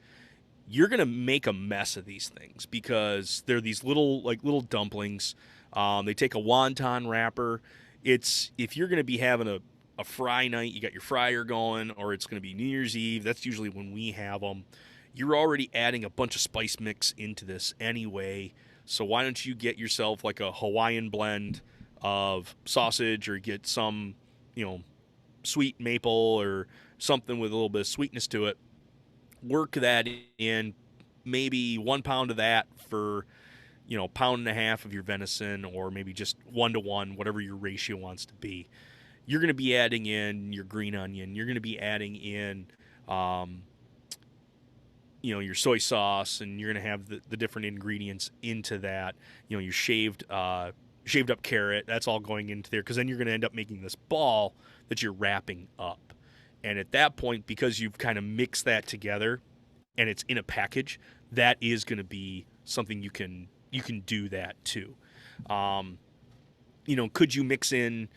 You're gonna make a mess of these things because they're these little dumplings. They take a wonton wrapper. It's if you're gonna be having a fry night, you got your fryer going, or it's gonna be New Year's Eve. That's usually when we have them. You're already adding a bunch of spice mix into this anyway. So why don't you get yourself like a Hawaiian blend of sausage, or get some, sweet maple or something with a little bit of sweetness to it. Work that in, maybe 1 pound of that for, pound and a half of your venison, or maybe just 1-to-1, whatever your ratio wants to be. You're going to be adding in your green onion. You're going to be adding in, your soy sauce, and you're going to have the different ingredients into that. Your shaved up carrot. That's all going into there, because then you're going to end up making this ball that you're wrapping up. And at that point, because you've kind of mixed that together and it's in a package, that is going to be something you can do that too. Could you mix in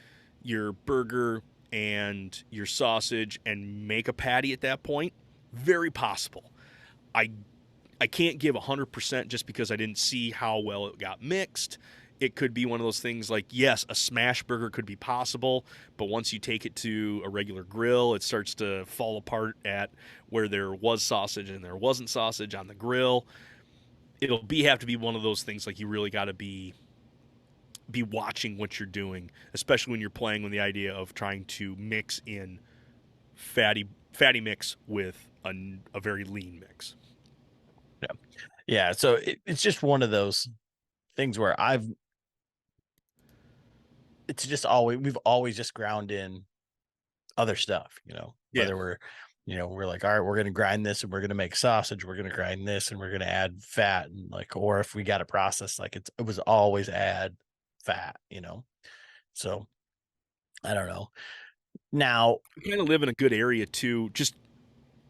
your burger and your sausage and make a patty at that point? Very possible. I can't give 100% just because I didn't see how well it got mixed. It could be one of those things like, yes, a smash burger could be possible, but once you take it to a regular grill, it starts to fall apart at where there was sausage and there wasn't sausage on the grill. It'll have to be one of those things like you really got to be be watching what you're doing, especially when you're playing with the idea of trying to mix in fatty mix with a very lean mix. Yeah. So it's just one of those things where it's just we've always just ground in other stuff, Yeah. whether we're like, all right, we're going to grind this and we're going to make sausage. We're going to grind this and we're going to add fat, and like, or if we got a process, like it was always add fat, so I don't know. Now, We kind of live in a good area too. Just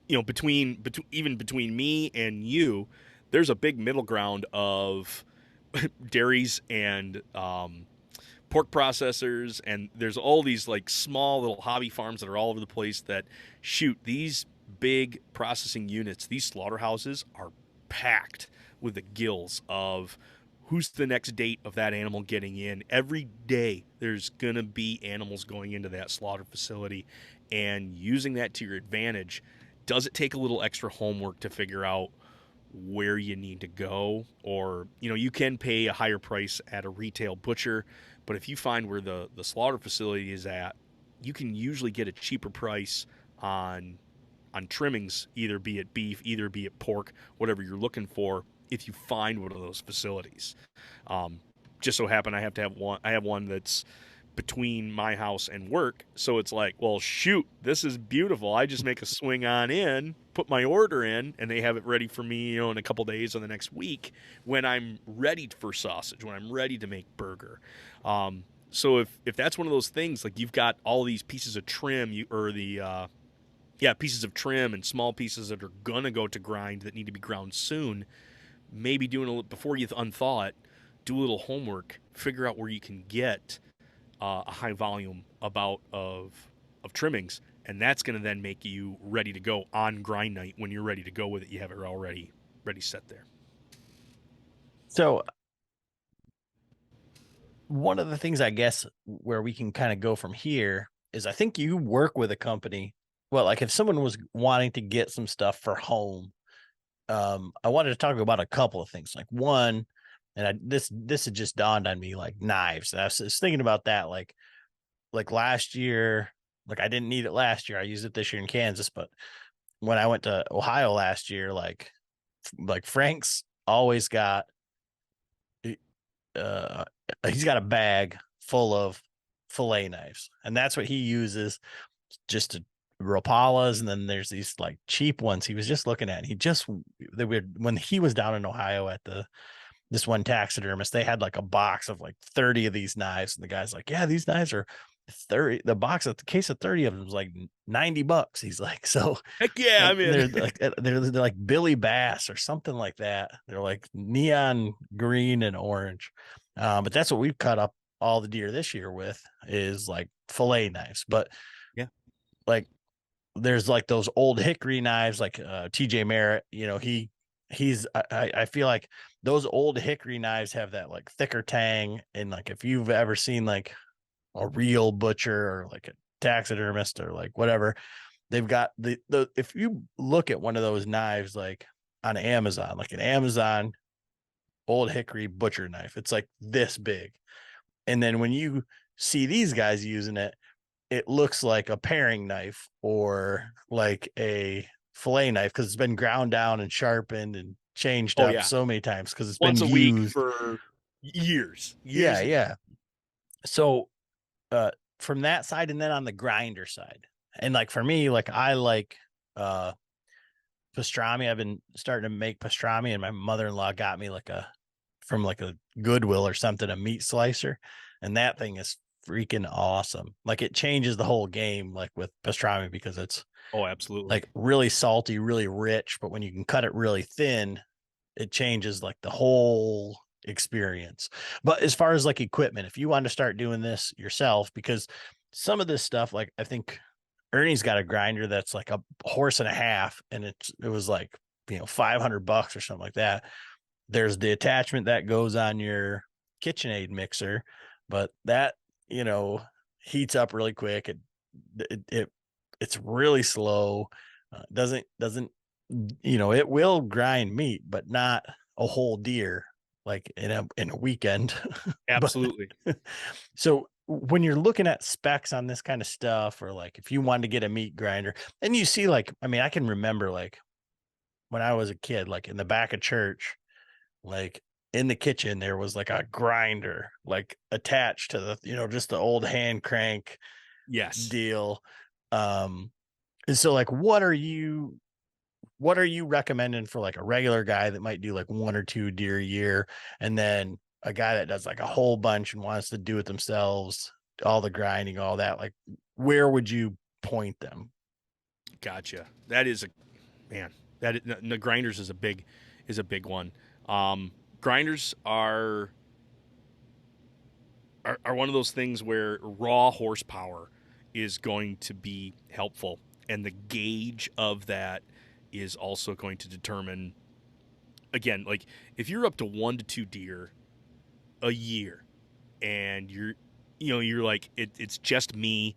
between me and you, there's a big middle ground of dairies and pork processors, and there's all these like small little hobby farms that are all over the place that shoot these big processing units. These slaughterhouses are packed with the gills of who's the next date of that animal getting in. Every day there's going to be animals going into that slaughter facility, and using that to your advantage. Does it take a little extra homework to figure out where you need to go? Or you can pay a higher price at a retail butcher, but if you find where the slaughter facility is at, you can usually get a cheaper price on trimmings, either be it beef, either be it pork, whatever you're looking for, if you find one of those facilities. Just so happen I have one that's between my house and work, so it's like, well, shoot, this is beautiful. I just make a swing on in, put my order in, and they have it ready for me, in a couple days or the next week when I'm ready for sausage, when I'm ready to make burger. So if that's one of those things, like you've got all these pieces of trim, pieces of trim and small pieces that are gonna go to grind that need to be ground soon, maybe doing a little before you unthaw it, do a little homework, figure out where you can get a high volume of trimmings, and that's going to then make you ready to go on grind night. When you're ready to go with it, you have it already ready set there. So one of the things, I guess, where we can kind of go from here is, I think you work with a company. Well, like if someone was wanting to get some stuff for home, I wanted to talk about a couple of things. Like one, and this had just dawned on me, like knives. I was thinking about that, like last year. Like I didn't need it last year. I used it this year in Kansas, but when I went to Ohio last year, like Frank's always got, uh, he's got a bag full of fillet knives, and that's what he uses just to Rapalas. And then there's these like cheap ones he was just looking at. When he was down in Ohio at this one taxidermist, they had like a box of like 30 of these knives, and the guy's like, yeah, these knives are 30. The case of 30 of them was like $90. He's like, so Heck yeah, I'm in. they're like Billy Bass or something like that. They're like neon green and orange. But that's what we've cut up all the deer this year with, is like fillet knives. But Yeah, like there's like those old hickory knives, like TJ Merritt, I feel like those old hickory knives have that like thicker tang. And like if you've ever seen like a real butcher or like a taxidermist or like whatever, they've got the if you look at one of those knives like on Amazon, like an Amazon old hickory butcher knife, it's like this big. And then when you see these guys using it, it looks like a paring knife or like a fillet knife, because it's been ground down and sharpened and changed up so many times, because it's once been a week used for years. Yeah. So from that side, and then on the grinder side, and like for me, like I like pastrami. I've been starting to make pastrami, and my mother-in-law got me from like a Goodwill or something, a meat slicer, and that thing is freaking awesome. Like it changes the whole game, like with pastrami, because it's Absolutely. like really salty, really rich, but when you can cut it really thin, it changes like the whole experience. But as far as like equipment, if you want to start doing this yourself, because some of this stuff, like I think Ernie's got a grinder that's like a horse and a half, and it was like, $500 or something like that. There's the attachment that goes on your KitchenAid mixer, but that, heats up really quick. It's really slow. Doesn't it will grind meat, but not a whole deer. like in a weekend. But Absolutely. so when you're looking at specs on this kind of stuff, or like if you wanted to get a meat grinder and you see like, I mean, I can remember like when I was a kid, like in the back of church, like in the kitchen, there was like a grinder, like attached to the, just the old hand crank Yes. deal. Um, and so like, what are you recommending for like a regular guy that might do like one or two deer a year, and then a guy that does like a whole bunch and wants to do it themselves, all the grinding, all that? Like, where would you point them? Gotcha. That is a man. The grinders is a big one. Grinders are one of those things where raw horsepower is going to be helpful, and the gauge of that is also going to determine. Again, like if you're up to 1 to 2 deer a year, and you're like it's just me.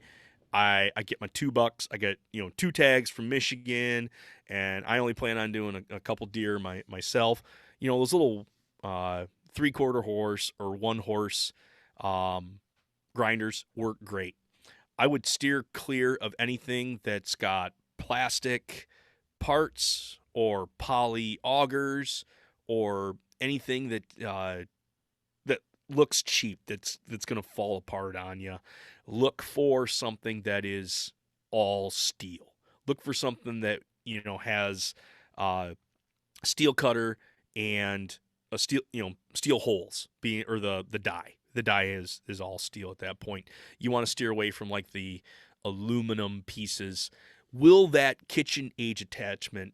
I get my $2. I get 2 tags from Michigan, and I only plan on doing a couple deer myself. Those little 3/4 horse or 1 horse grinders work great. I would steer clear of anything that's got plastic parts or poly augers or anything that looks cheap, that's going to fall apart on you. Look for something that is all steel. Look for something that has steel cutter and a steel holes being, or the die. The die is all steel at that point. You want to steer away from like the aluminum pieces. Will that kitchen age attachment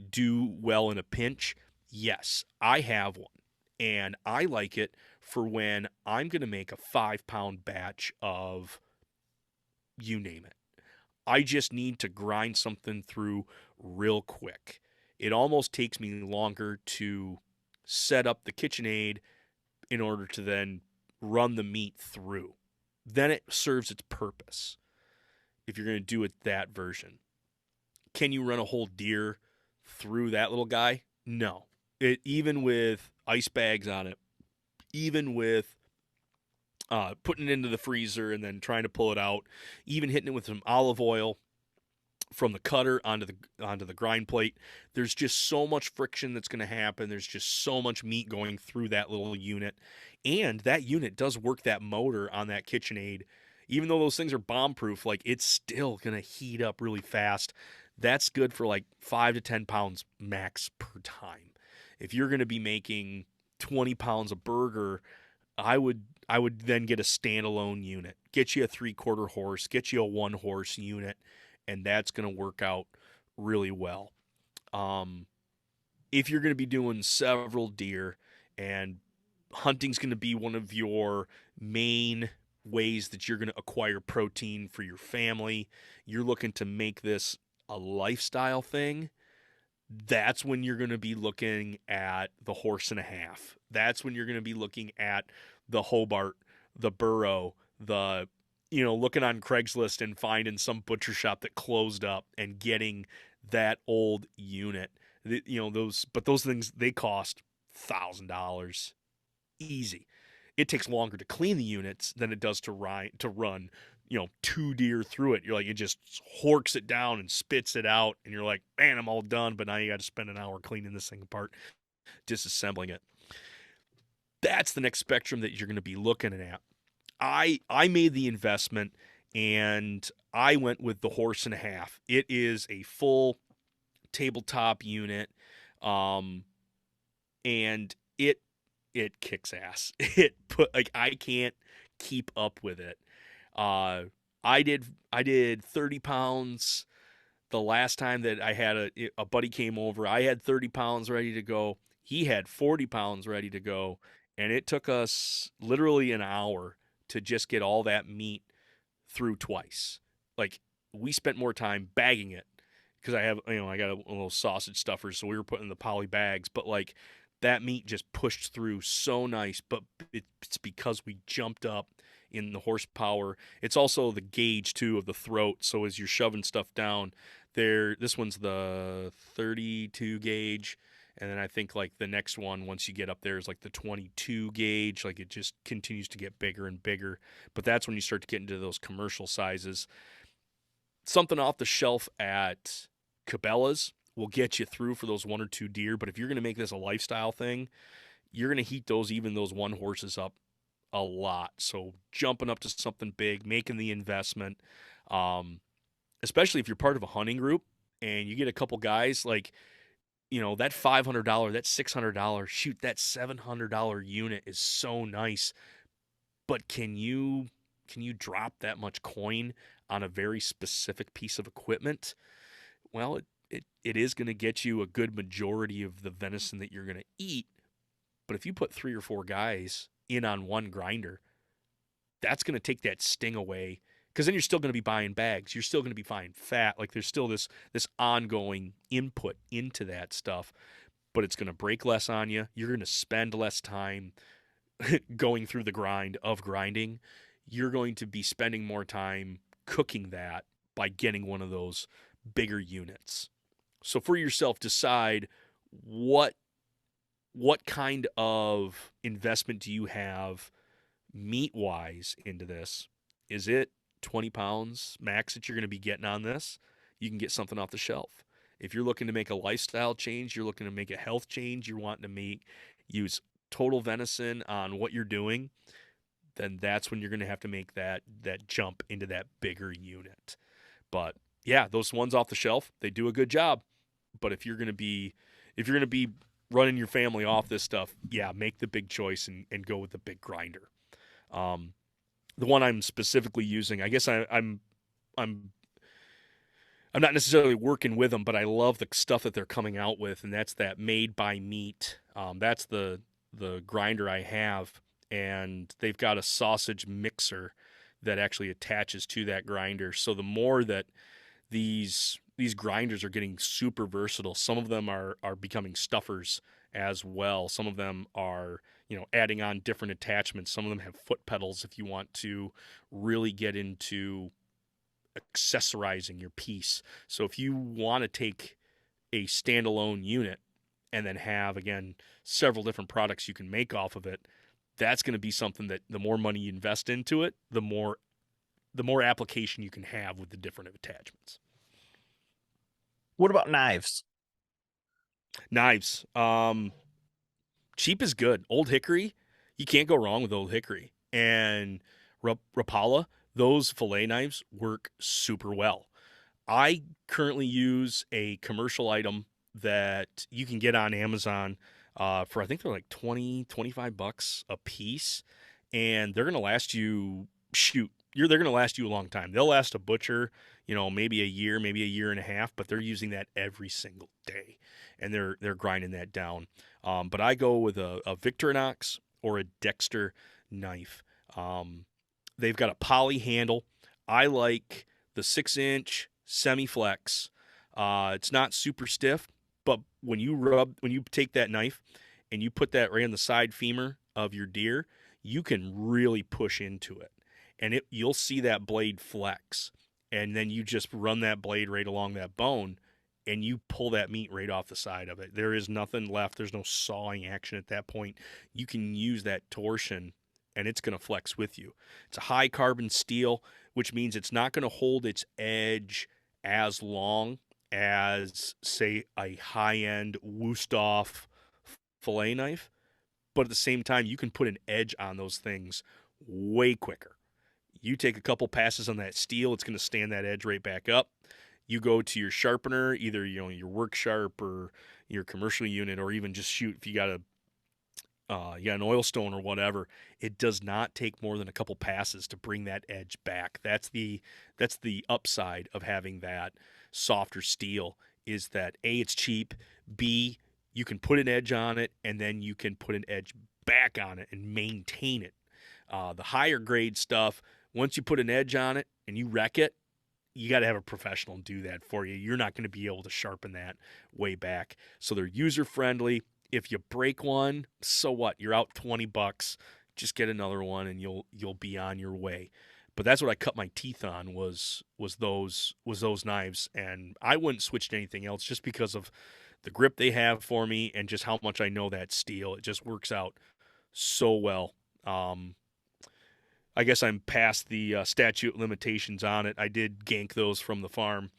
do well in a pinch? Yes, I have one, and I like it for when I'm going to make a 5-pound batch of, you name it. I just need to grind something through real quick. It almost takes me longer to set up the KitchenAid in order to then run the meat through. Then it serves its purpose if you're going to do it that version. Can you run a whole deer through that little guy? No. Even with ice bags on it, even with putting it into the freezer and then trying to pull it out, even hitting it with some olive oil from the cutter onto the grind plate, there's just so much friction that's going to happen. There's just so much meat going through that little unit, and that unit does work that motor on that KitchenAid. Even though those things are bomb proof, like it's still going to heat up really fast. That's good for like 5 to 10 pounds max per time. If you're going to be making 20 pounds of burger, I would then get a standalone unit. Get you a 3/4 horse, get you a 1 horse unit, and that's going to work out really well. If you're going to be doing several deer, and hunting's going to be one of your main ways that you're going to acquire protein for your family, you're looking to make this a lifestyle thing, that's when you're going to be looking at the horse and a half. That's when you're going to be looking at the Hobart, the Burrow, looking on Craigslist and finding some butcher shop that closed up and getting that old unit. Those things, they cost $1,000 easy. It takes longer to clean the units than it does to run 2 deer through it. You're like, it just horks it down and spits it out, and you're like, man, I'm all done. But now you got to spend an hour cleaning this thing apart, disassembling it. That's the next spectrum that you're going to be looking at. I made the investment, and I went with the horse and a half. It is a full tabletop unit, and it kicks ass. I can't keep up with it. I did 30 pounds the last time that I had a buddy came over. I had 30 pounds ready to go. He had 40 pounds ready to go, and it took us literally an hour to just get all that meat through twice. Like, we spent more time bagging it because I got a little sausage stuffer, so we were putting in the poly bags, but like that meat just pushed through so nice. But it's because we jumped up in the horsepower. It's also the gauge too of the throat. So as you're shoving stuff down there, this one's the 32 gauge, And then I think like the next one, once you get up there, is like the 22 gauge. Like it just continues to get bigger and bigger. But that's when you start to get into those commercial sizes. Something off the shelf at Cabela's will get you through for those 1 or 2 deer. But if you're going to make this a lifestyle thing, you're going to heat those 1 horses up a lot. So jumping up to something big, making the investment, especially if you're part of a hunting group and you get a couple guys like, that $500, that $600, shoot, that $700 unit is so nice. But can you drop that much coin on a very specific piece of equipment? Well, it is going to get you a good majority of the venison that you're going to eat. But if you put 3 or 4 guys in on one grinder, that's going to take that sting away, because then you're still going to be buying bags. You're still going to be buying fat. Like there's still this ongoing input into that stuff, but it's going to break less on you. You're going to spend less time going through the grind of grinding. You're going to be spending more time cooking that by getting one of those bigger units. So for yourself, decide what kind of investment do you have meat-wise into this? Is it 20 pounds max that you're going to be getting on this? You can get something off the shelf. If you're looking to make a lifestyle change, you're looking to make a health change, you're wanting to use total venison on what you're doing, then that's when you're going to have to make that jump into that bigger unit. But yeah, those ones off the shelf, they do a good job. But if you're going to be running your family off this stuff, yeah, make the big choice and go with the big grinder. The one I'm specifically using, I guess I'm not necessarily working with them, but I love the stuff that they're coming out with, and that's that Made by Meat. That's the grinder I have, and they've got a sausage mixer that actually attaches to that grinder. So the more that these grinders are getting super versatile, some of them are becoming stuffers as well. Some of them are, adding on different attachments. Some of them have foot pedals if you want to really get into accessorizing your piece. So if you want to take a standalone unit and then have, again, several different products you can make off of it, that's going to be something that the more money you invest into it, the more application you can have with the different attachments. What about knives? Knives. Cheap is good. Old Hickory, you can't go wrong with Old Hickory. And Rapala, those fillet knives work super well. I currently use a commercial item that you can get on Amazon for, I think they're like $20-25 a piece, and they're going to last you, they're going to last you a long time. They'll last a butcher, maybe a year, maybe a year and a half, but they're using that every single day, and they're grinding that down. But I go with a Victorinox or a Dexter knife. They've got a poly handle. I like the 6-inch semi-flex. It's not super stiff, but when you take that knife and you put that right on the side femur of your deer, you can really push into it, and you'll see that blade flex, and then you just run that blade right along that bone, and you pull that meat right off the side of it. There is nothing left. There's no sawing action at that point. You can use that torsion, and it's going to flex with you. It's a high carbon steel, which means it's not going to hold its edge as long as, say, a high-end Wusthof fillet knife. But at the same time, you can put an edge on those things way quicker. You take a couple passes on that steel, it's going to stand that edge right back up. You go to your sharpener, either your work sharp or your commercial unit, or even just shoot if you got an oil stone or whatever. It does not take more than a couple passes to bring that edge back. That's the upside of having that softer steel, is that A, it's cheap, B, you can put an edge on it, and then you can put an edge back on it and maintain it. The higher grade stuff, once you put an edge on it and you wreck it, you got to have a professional do that for you. You're not going to be able to sharpen that way back. So they're user friendly. If you break one, so what? You're out $20. Just get another one and you'll be on your way. But that's what I cut my teeth on was those knives, and I wouldn't switch to anything else just because of the grip they have for me, and just how much I know that steel. It just works out so well. I guess I'm past the statute limitations on it. I did gank those from the farm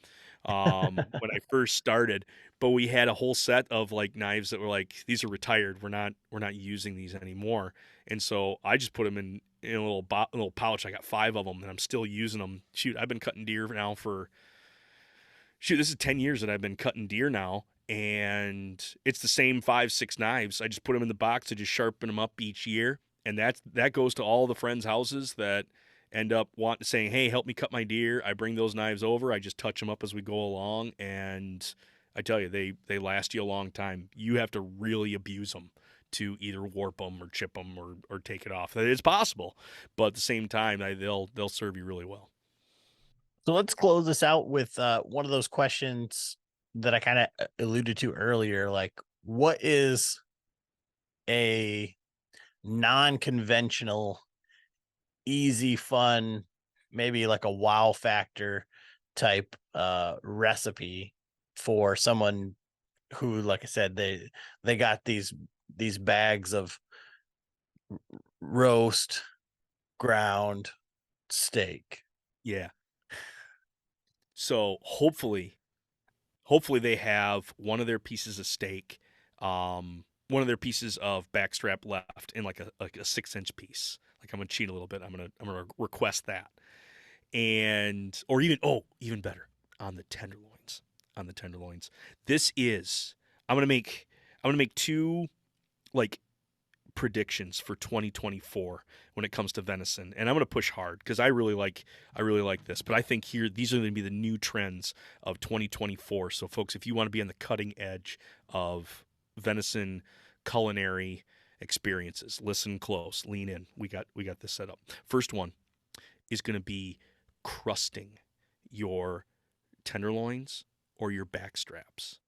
when I first started, but we had a whole set of like knives that were like, these are retired. We're not using these anymore. And so I just put them in a little pouch. I got 5 of them, and I'm still using them. Shoot, I've been cutting deer now for this is 10 years that I've been cutting deer now. And it's the same 5-6 knives. I just put them in the box. I just sharpen them up each year, and that goes to all the friends' houses that end up saying, "Hey, help me cut my deer." I bring those knives over. I just touch them up as we go along, and I tell you, they last you a long time. You have to really abuse them to either warp them or chip them or take it off. It's possible, but at the same time, they'll serve you really well. So let's close this out with one of those questions that I kind of alluded to earlier. Like, what is a non-conventional, easy, fun, maybe like a wow factor type recipe for someone who, like I said, they got these bags of roast ground steak? Yeah. So hopefully they have one of their pieces of steak, one of their pieces of backstrap left in like a 6-inch piece. Like, I'm gonna cheat a little bit. I'm gonna request that, and or even better, on the tenderloins. This is I'm gonna make 2 like predictions for 2024 when it comes to venison, and I'm going to push hard because I really like this, but I think these are going to be the new trends of 2024. So folks, if you want to be on the cutting edge of venison culinary experiences, listen close, lean in. We got this set up. First one is going to be crusting your tenderloins or your back straps.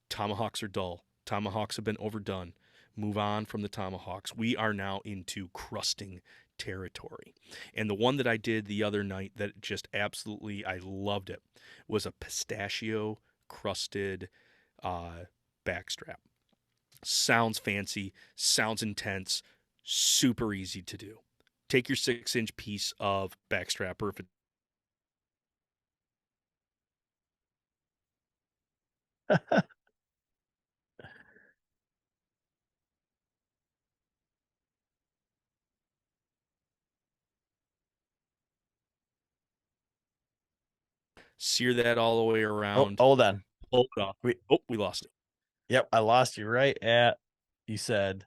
Tomahawks are dull. Tomahawks have been overdone. Move on from the tomahawks. We are now into crusting territory. And the one that I did the other night that just absolutely, I loved it, was a pistachio crusted backstrap. Sounds fancy, sounds intense, super easy to do. Take your 6-inch piece of backstrap, or if it sear that all the way Oh, around. hold on. Pull it off. We lost it. Yep, I lost you right at, you said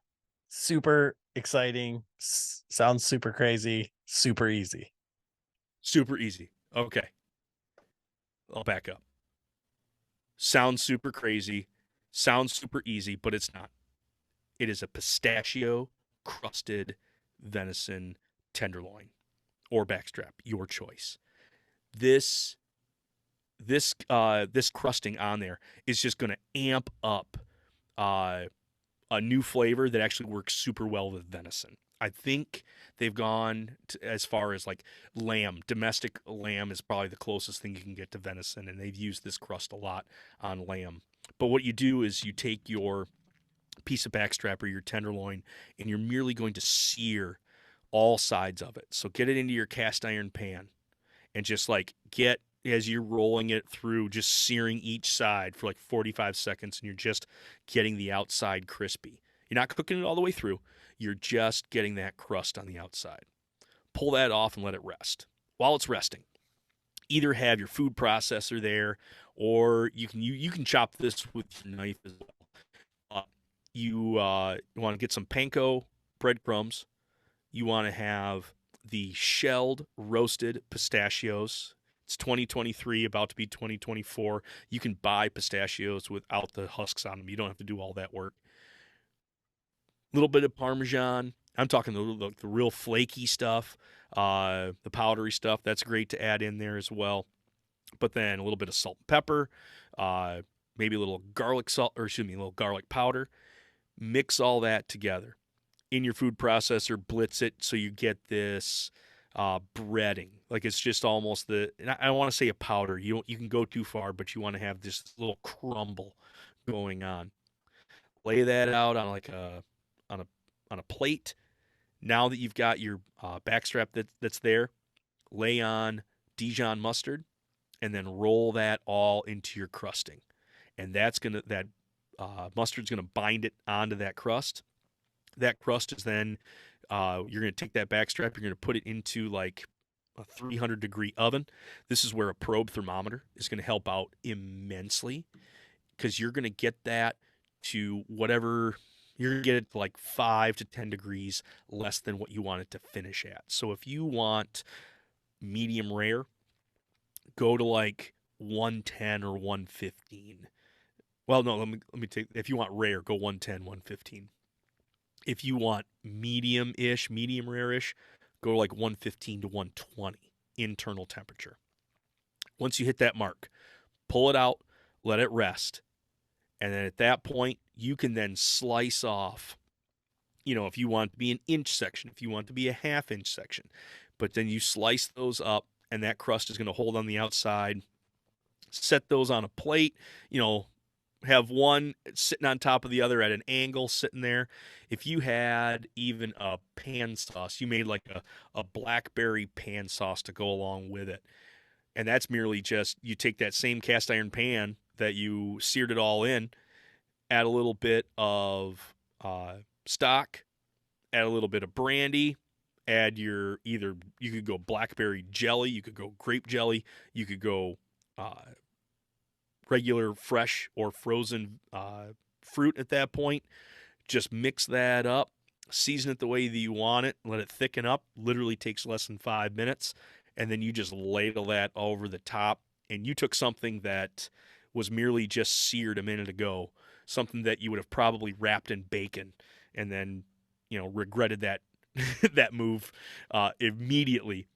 super exciting, sounds super crazy, super easy. Super easy. Okay. I'll back up. Sounds super crazy, sounds super easy, but it's not. It is a pistachio crusted venison tenderloin or backstrap, your choice. This crusting on there is just going to amp up a new flavor that actually works super well with venison. I think they've gone as far as like lamb. Domestic lamb is probably the closest thing you can get to venison, and they've used this crust a lot on lamb. But what you do is you take your piece of backstrap or your tenderloin, and you're merely going to sear all sides of it. So get it into your cast iron pan, and just like get, as you're rolling it through, just searing each side for like 45 seconds, and you're just getting the outside crispy. You're not cooking it all the way through. You're just getting that crust on the outside. Pull that off and let it rest. While it's resting, either have your food processor there, or you can chop this with your knife as well. You want to get some panko breadcrumbs. You want to have the shelled roasted pistachios. It's 2023, about to be 2024. You can buy pistachios without the husks on them. You don't have to do all that work. A little bit of Parmesan. I'm talking the real flaky stuff, the powdery stuff. That's great to add in there as well. But then a little bit of salt and pepper, maybe a little garlic salt, or excuse me, a little garlic powder. Mix all that together in your food processor. Blitz it so you get this breading. Like, it's just almost I don't want to say a powder. You can go too far, but you want to have this little crumble going on. Lay that out on like on a on a plate. Now that you've got your backstrap that's there, lay on Dijon mustard, and then roll that all into your crusting. And that mustard's gonna bind it onto that crust. That crust is then you're gonna take that backstrap, you're gonna put it into like a 300-degree oven. This is where a probe thermometer is going to help out immensely, because you're going to get that to whatever you're going to get it to like 5 to 10 degrees less than what you want it to finish at. So if you want medium rare, go to like 110 or 115. Well, no, let me take, if you want rare, go 110, 115. If you want medium-ish, medium rare-ish, go to like 115 to 120 internal temperature. Once you hit that mark, pull it out, let it rest. And then at that point, you can then slice off, if you want to be an inch section, if you want to be a half-inch section. But then you slice those up, and that crust is going to hold on the outside. Set those on a plate, have one sitting on top of the other at an angle sitting there. If you had even a pan sauce, you made like a blackberry pan sauce to go along with it. And that's merely just, you take that same cast iron pan that you seared it all in, add a little bit of stock, add a little bit of brandy, add you could go blackberry jelly, you could go grape jelly, you could go regular fresh or frozen fruit at that point. Just mix that up, season it the way that you want it, let it thicken up. Literally takes less than 5 minutes, and then you just ladle that over the top. And you took something that was merely just seared a minute ago, something that you would have probably wrapped in bacon, and then regretted that that move immediately.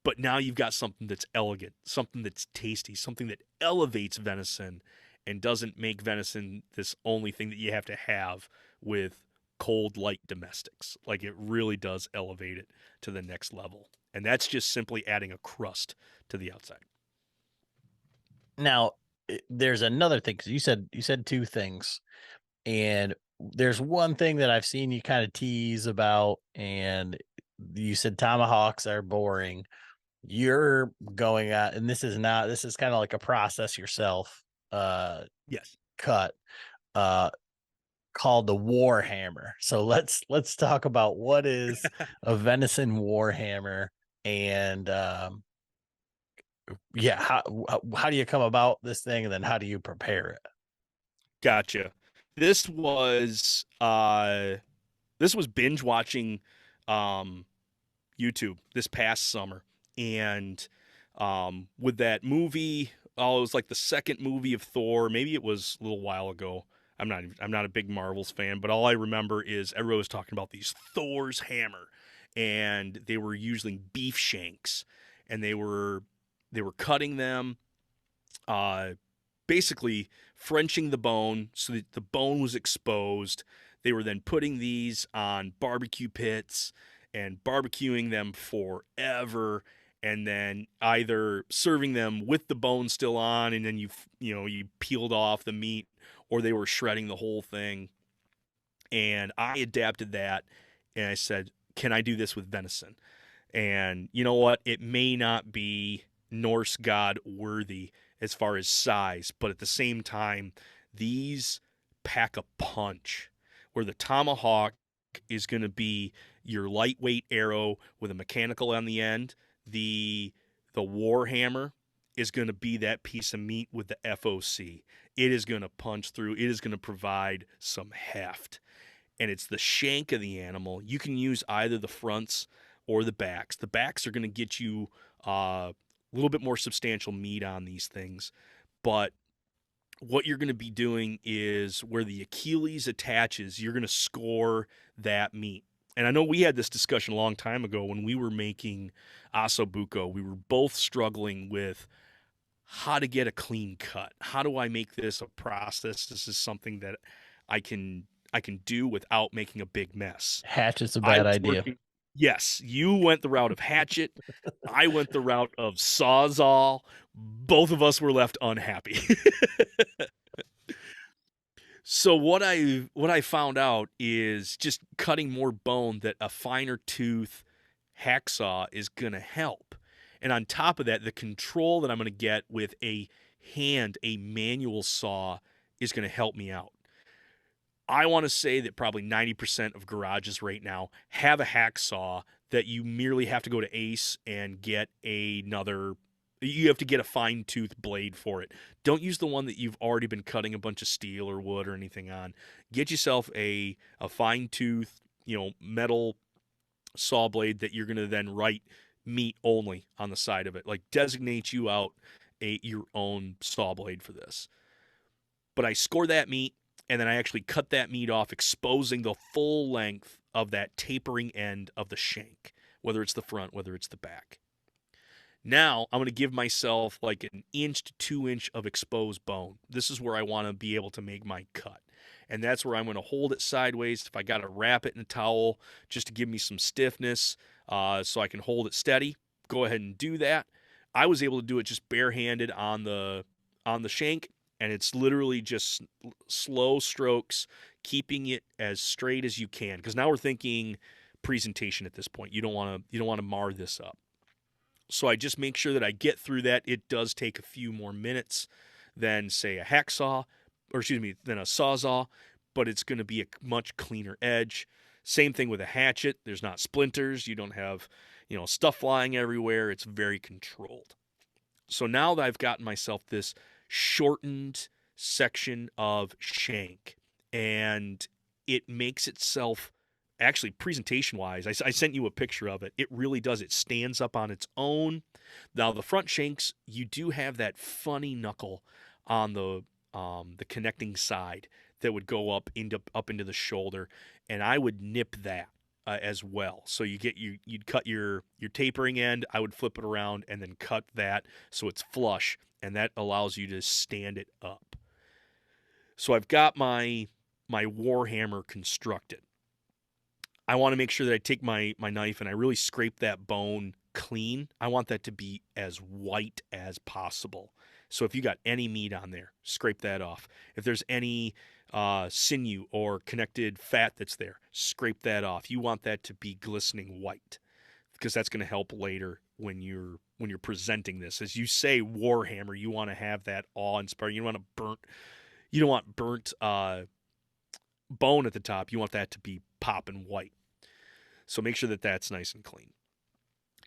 But now you've got something that's elegant, something that's tasty, something that elevates venison and doesn't make venison this only thing that you have to have with cold, light domestics. Like, it really does elevate it to the next level. And that's just simply adding a crust to the outside. Now, there's another thing, because you said two things, and there's one thing that I've seen you kind of tease about, and you said tomahawks are boring. You're going at, and this is kind of like a process yourself Yes. cut called the War Hammer. So let's talk about what is a Venison War Hammer, and how do you come about this thing, and then how do you prepare it? Gotcha. This was binge watching YouTube this past summer. And with that movie, it was like the second movie of Thor. Maybe it was a little while ago. I'm not a big Marvels fan, but all I remember is everyone was talking about these Thor's hammer, and they were using beef shanks, and they were cutting them, basically Frenching the bone so that the bone was exposed. They were then putting these on barbecue pits and barbecuing them forever, and then either serving them with the bone still on, and then you peeled off the meat, or they were shredding the whole thing. And I adapted that, and I said, can I do this with venison? And you know what? It may not be Norse god worthy as far as size, but at the same time, these pack a punch, where the tomahawk is going to be your lightweight arrow with a mechanical on the end. The war hammer is going to be that piece of meat with the FOC. It is going to punch through. It is going to provide some heft. And it's the shank of the animal. You can use either the fronts or the backs. The backs are going to get you a little bit more substantial meat on these things. But what you're going to be doing is where the Achilles attaches, you're going to score that meat. And I know we had this discussion a long time ago when we were making ossobuco. We were both struggling with how to get a clean cut. How do I make this a process? This is something that I can do without making a big mess. Hatchet's a bad idea. Yes, you went the route of hatchet. I went the route of sawzall. Both of us were left unhappy. So what I found out is just cutting more bone, that a finer tooth hacksaw is going to help. And on top of that, the control that I'm going to get with a manual saw is going to help me out. I want to say that probably 90% of garages right now have a hacksaw that you merely have to go to Ace and get another. You have to get a fine tooth blade for it. Don't use the one that you've already been cutting a bunch of steel or wood or anything on. Get yourself a fine tooth, metal saw blade that you're going to then write meat only on the side of it. Like, designate you out your own saw blade for this. But I score that meat, and then I actually cut that meat off, exposing the full length of that tapering end of the shank, whether it's the front, whether it's the back. Now I'm going to give myself like an inch to 2 inch of exposed bone. This is where I want to be able to make my cut. And that's where I'm going to hold it sideways. If I got to wrap it in a towel just to give me some stiffness so I can hold it steady, go ahead and do that. I was able to do it just barehanded on the shank, and it's literally just slow strokes, keeping it as straight as you can. Because now we're thinking presentation at this point. You don't want to mar this up. So I just make sure that I get through that. It does take a few more minutes than, say, a hacksaw, than a sawzall, but it's going to be a much cleaner edge. Same thing with a hatchet. There's not splinters. You don't have, stuff flying everywhere. It's very controlled. So now that I've gotten myself this shortened section of shank, and it makes itself, actually, presentation-wise, I sent you a picture of it. It really does. It stands up on its own. Now, the front shanks, you do have that funny knuckle on the connecting side that would go up into the shoulder, and I would nip that as well. So you'd cut your tapering end. I would flip it around and then cut that so it's flush, and that allows you to stand it up. So I've got my War Hammer constructed. I want to make sure that I take my knife and I really scrape that bone clean. I want that to be as white as possible. So if you got any meat on there, scrape that off. If there's any sinew or connected fat that's there, scrape that off. You want that to be glistening white, because that's going to help later when you're presenting this. As you say, Warhammer, you want to have that awe-inspiring. You don't want burnt bone at the top. You want that to be popping white. So make sure that that's nice and clean.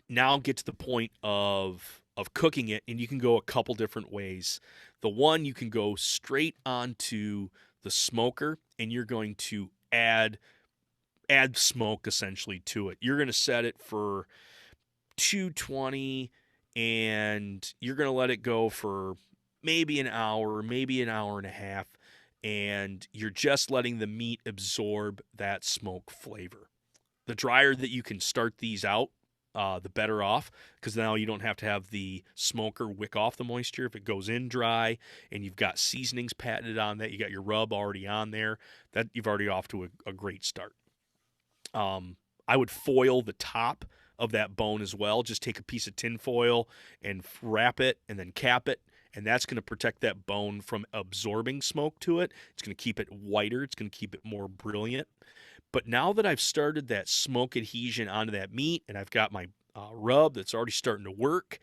Now get to the point of cooking it, and you can go a couple different ways. The one, you can go straight onto the smoker, and you're going to add smoke essentially to it. You're going to set it for 220, and you're going to let it go for maybe an hour, maybe an hour and a half, and you're just letting the meat absorb that smoke flavor. The drier that you can start these out, the better off, because now you don't have to have the smoker wick off the moisture. If it goes in dry and you've got seasonings patented on that, you got your rub already on there, that you've already off to a great start. I would foil the top of that bone as well. Just take a piece of tin foil and wrap it and then cap it, and that's going to protect that bone from absorbing smoke to it. It's going to keep it whiter. It's going to keep it more brilliant. But now that I've started that smoke adhesion onto that meat, and I've got my rub that's already starting to work,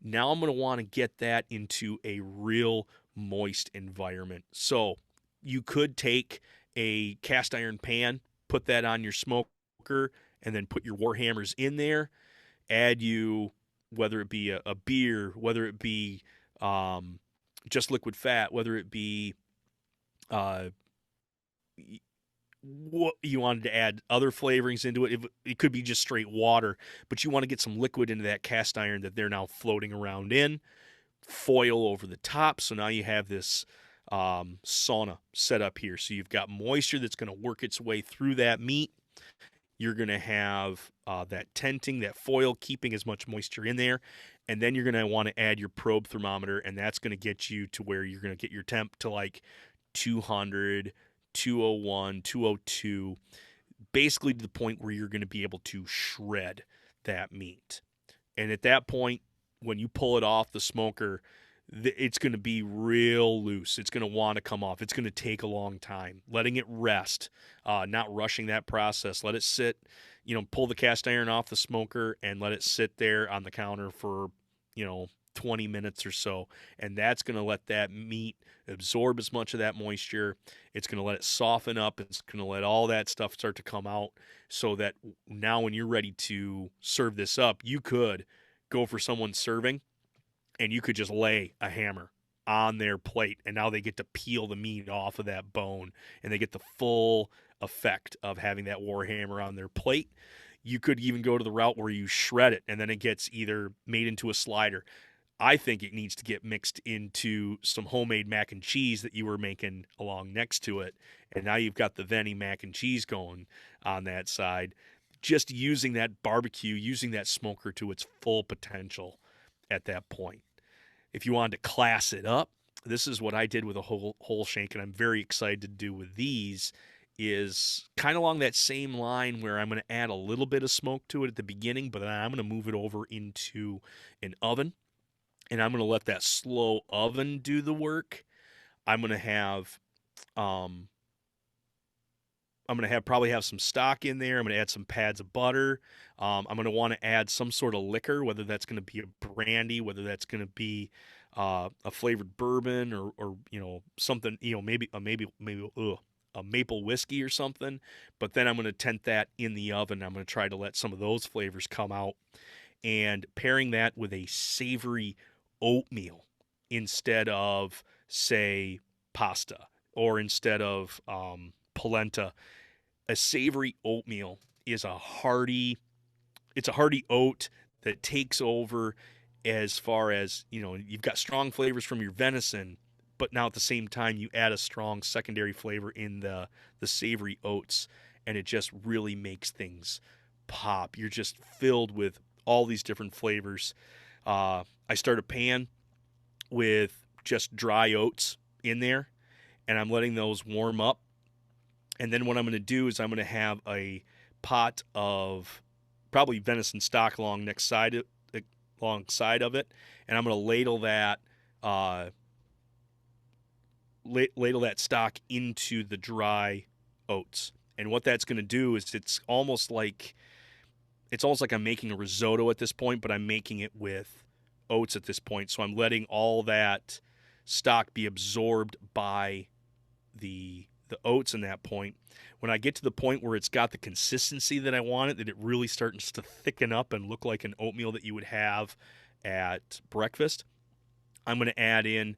now I'm going to want to get that into a real moist environment. So you could take a cast iron pan, put that on your smoker, and then put your War Hammers in there. Add whether it be a beer, whether it be just liquid fat, whether it be what you wanted to add other flavorings into it. It could be just straight water, but you want to get some liquid into that cast iron that they're now floating around in. Foil over the top, so now you have this sauna set up here. So you've got moisture that's going to work its way through that meat. You're going to have that tenting, that foil keeping as much moisture in there, and then you're going to want to add your probe thermometer, and that's going to get you to where you're going to get your temp to like 200, 201, 202, basically to the point where you're going to be able to shred that meat. And at that point, when you pull it off the smoker, it's going to be real loose. It's going to want to come off. It's going to take a long time. Letting it rest, not rushing that process. Let it sit, pull the cast iron off the smoker and let it sit there on the counter for, 20 minutes or so. And that's going to let that meat absorb as much of that moisture. It's going to let it soften up. It's going to let all that stuff start to come out so that now when you're ready to serve this up, you could go for someone serving and you could just lay a hammer on their plate, and now they get to peel the meat off of that bone, and they get the full effect of having that war hammer on their plate. You could even go to the route where you shred it, and then it gets either made into a slider. I think it needs to get mixed into some homemade mac and cheese that you were making along next to it, and now you've got the Veni mac and cheese going on that side. Just using that barbecue, using that smoker to its full potential at that point. If you wanted to class it up, this is what I did with a whole shank, and I'm very excited to do with these, is kind of along that same line where I'm going to add a little bit of smoke to it at the beginning, but then I'm going to move it over into an oven, and I'm going to let that slow oven do the work. I'm going to have probably have some stock in there. I'm going to add some pads of butter. I'm going to want to add some sort of liquor, whether that's going to be a brandy, whether that's going to be a flavored bourbon, or something, maybe a maple whiskey or something. But then I'm going to tent that in the oven. I'm going to try to let some of those flavors come out, and pairing that with a savory oatmeal instead of, say, pasta, or instead of polenta. A savory oatmeal is it's a hearty oat that takes over, as far as, you've got strong flavors from your venison, but now at the same time you add a strong secondary flavor in the savory oats, and it just really makes things pop. You're just filled with all these different flavors. I start a pan with just dry oats in there, and I'm letting those warm up. And then what I'm going to do is I'm going to have a pot of probably venison stock alongside of it, and I'm going to ladle that stock into the dry oats. And what that's going to do is it's almost like I'm making a risotto at this point, but I'm making it with oats at this point. So I'm letting all that stock be absorbed by the oats in that point. When I get to the point where it's got the consistency that I want it, that it really starts to thicken up and look like an oatmeal that you would have at breakfast, I'm going to add in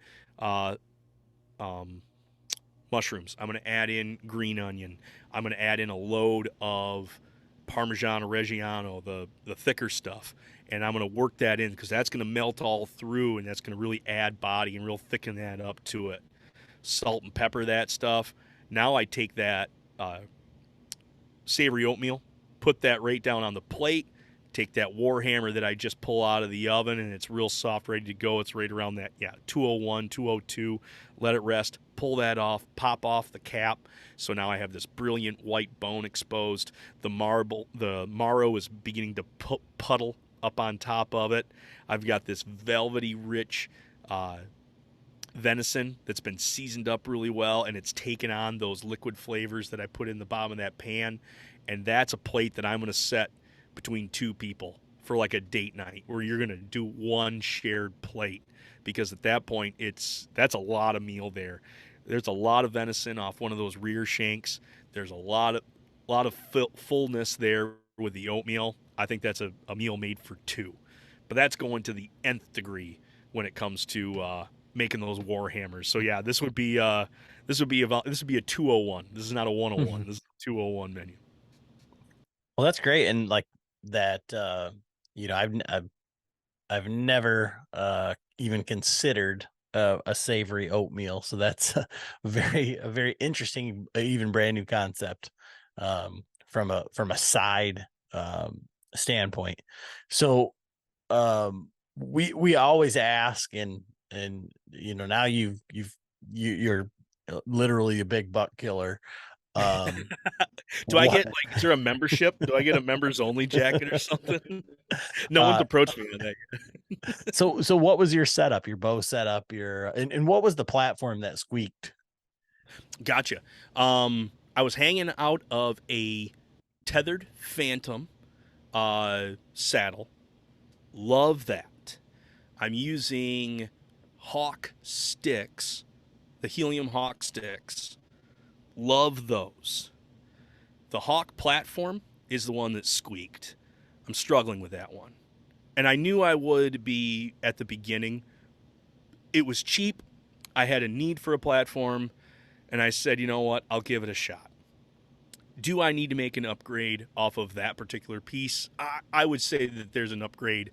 mushrooms. I'm going to add in green onion. I'm going to add in a load of Parmigiano Reggiano, the thicker stuff, and I'm going to work that in because that's going to melt all through, and that's going to really add body and real thicken that up to it. Salt and pepper that stuff. Now I take that savory oatmeal, put that right down on the plate, take that war hammer that I just pull out of the oven, and it's real soft, ready to go. It's right around that, 201, 202. Let it rest, pull that off, pop off the cap. So now I have this brilliant white bone exposed. The marrow is beginning to puddle up on top of it. I've got this velvety, rich venison that's been seasoned up really well, and it's taken on those liquid flavors that I put in the bottom of that pan. And that's a plate that I'm going to set between two people for like a date night, where you're going to do one shared plate, because at that point that's a lot of meal there. There's a lot of venison off one of those rear shanks. There's a lot of fullness there with the oatmeal. I think that's a meal made for two. But that's going to the nth degree when it comes to making those war hammers. So yeah, this would be a 201. This is not a 101. This is a 201 menu. Well, that's great. And like that, I've never even considered a savory oatmeal. So that's a very interesting, even brand new concept from a side standpoint. So we always ask, and now you're literally a big buck killer. Um, Do I what? get like, is there a membership? Do I get a members only jacket or something? No one's uh, approached me on that. so what was your setup, your bow setup, and what was the platform that squeaked? Gotcha. I was hanging out of a tethered Phantom saddle. Love that. I'm using Hawk sticks, the Helium Hawk sticks. Love those. The Hawk platform is the one that squeaked. I'm struggling with that one. And I knew I would be at the beginning. It was cheap. I had a need for a platform. And I said, you know what? I'll give it a shot. Do I need to make an upgrade off of that particular piece? I would say that there's an upgrade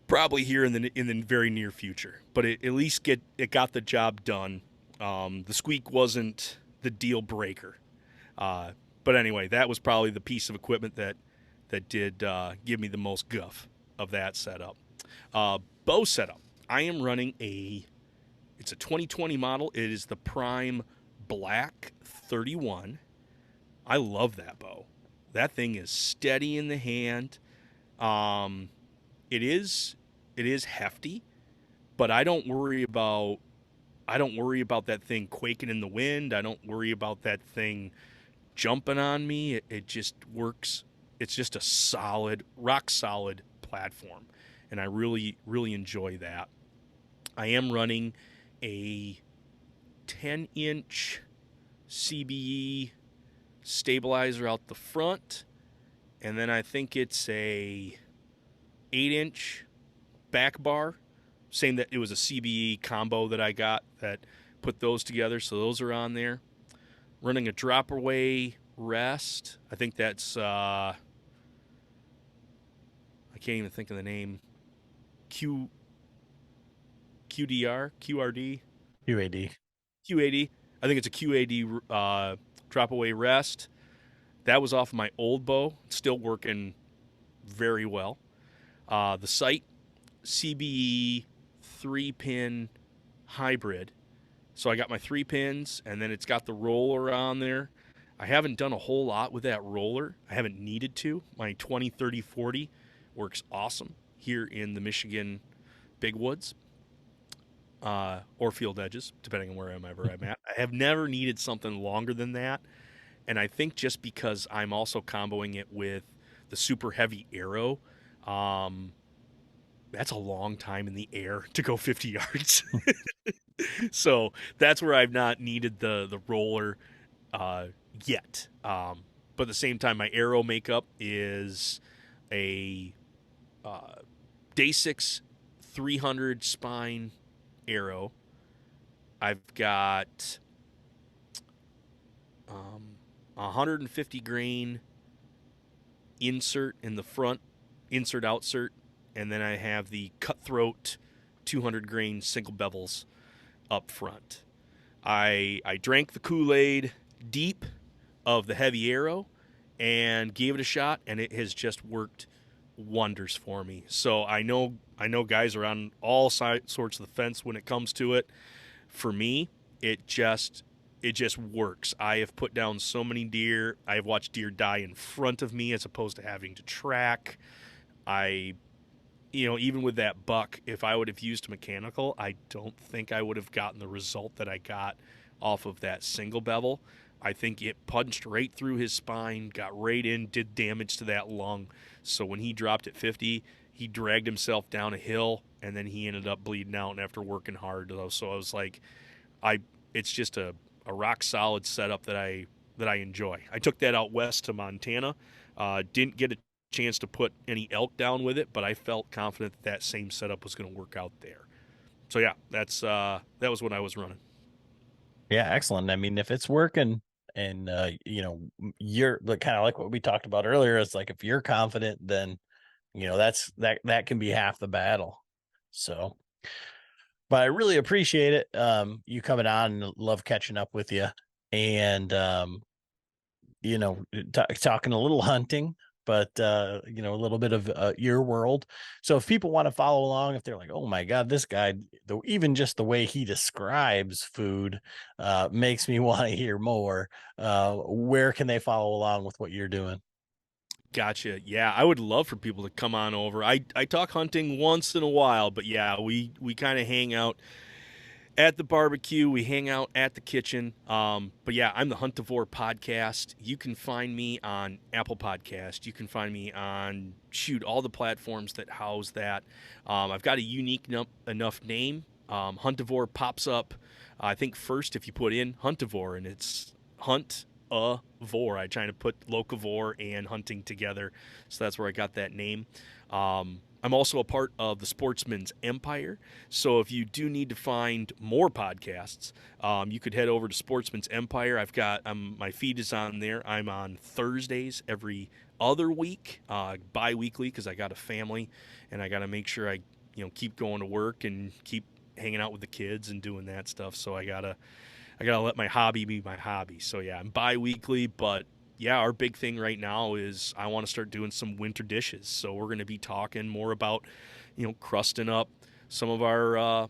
probably here in the very near future. But it at least it got the job done. The squeak wasn't the deal breaker. But anyway, that was probably the piece of equipment that did give me the most guff of that setup. Bow setup. I am running it's a 2020 model. It is the Prime Black 31. I love that bow. That thing is steady in the hand. It is hefty, but I don't worry about that thing quaking in the wind. I don't worry about that thing jumping on me. It just works. It's just a solid, rock solid platform, and I really, really enjoy that. I am running a 10-inch CBE stabilizer out the front, and then I think it's a 8-inch back bar. Same, that it was a CBE combo that I got that put those together, so those are on there. Running a drop away rest. I think that's I can't even think of the name. QDR, QRD, UAD. QAD. I think it's a QAD drop away rest. That was off my old bow. It's still working very well. The sight, CBE 3-pin hybrid. So I got my 3 pins, and then it's got the roller on there. I haven't done a whole lot with that roller. I haven't needed to. My 20, 30, 40 works awesome here in the Michigan big woods. Or field edges, depending on wherever I'm at. I have never needed something longer than that. And I think just because I'm also comboing it with the super heavy arrow, that's a long time in the air to go 50 yards. So that's where I've not needed the roller yet. But at the same time, my arrow makeup is a Day 6 300 spine arrow. I've got 150 grain insert in the front, insert outsert, and then I have the cutthroat 200 grain single bevels up front. I drank the Kool-Aid deep of the heavy arrow and gave it a shot, and it has just worked wonders for me. So I know guys are on all sorts of the fence when it comes to it. For me, it just works. I have put down so many deer. I have watched deer die in front of me as opposed to having to track. Even with that buck, if I would have used mechanical, I don't think I would have gotten the result that I got off of that single bevel. I think it punched right through his spine, got right in, did damage to that lung. So when he dropped at 50, he dragged himself down a hill, and then he ended up bleeding out after working hard. So I was like, it's just a rock solid setup that I enjoy. I took that out west to Montana. Didn't get a chance to put any elk down with it, but I felt confident that same setup was going to work out there. So yeah, that was what I was running. Yeah, excellent. I mean, if it's working and you're kind of like what we talked about earlier, it's like if you're confident, then that can be half the battle. So, but I really appreciate it. You coming on, and love catching up with you, and talking a little hunting. but a little bit of your world. So if people want to follow along, if they're like, oh my God, this guy, even just the way he describes food makes me want to hear more, where can they follow along with what you're doing? Gotcha. Yeah, I would love for people to come on over. I talk hunting once in a while, but yeah, we kind of hang out at the barbecue. We hang out at the kitchen. But yeah, I'm the Huntavore Podcast. You can find me on Apple Podcast. You can find me on all the platforms that house that. I've got a unique enough name. Huntavore pops up. I think first if you put in Huntavore, and it's Hunt a Vor. I try to put locavore and hunting together, so that's where I got that name. I'm also a part of the Sportsman's Empire, so if you do need to find more podcasts, you could head over to Sportsman's Empire. I've got my feed is on there. I'm on Thursdays every other week, bi-weekly, because I got a family and I got to make sure I keep going to work and keep hanging out with the kids and doing that stuff. So I gotta let my hobby be my hobby. So yeah, I'm bi-weekly, but yeah, our big thing right now is I want to start doing some winter dishes. So we're going to be talking more about, crusting up some of our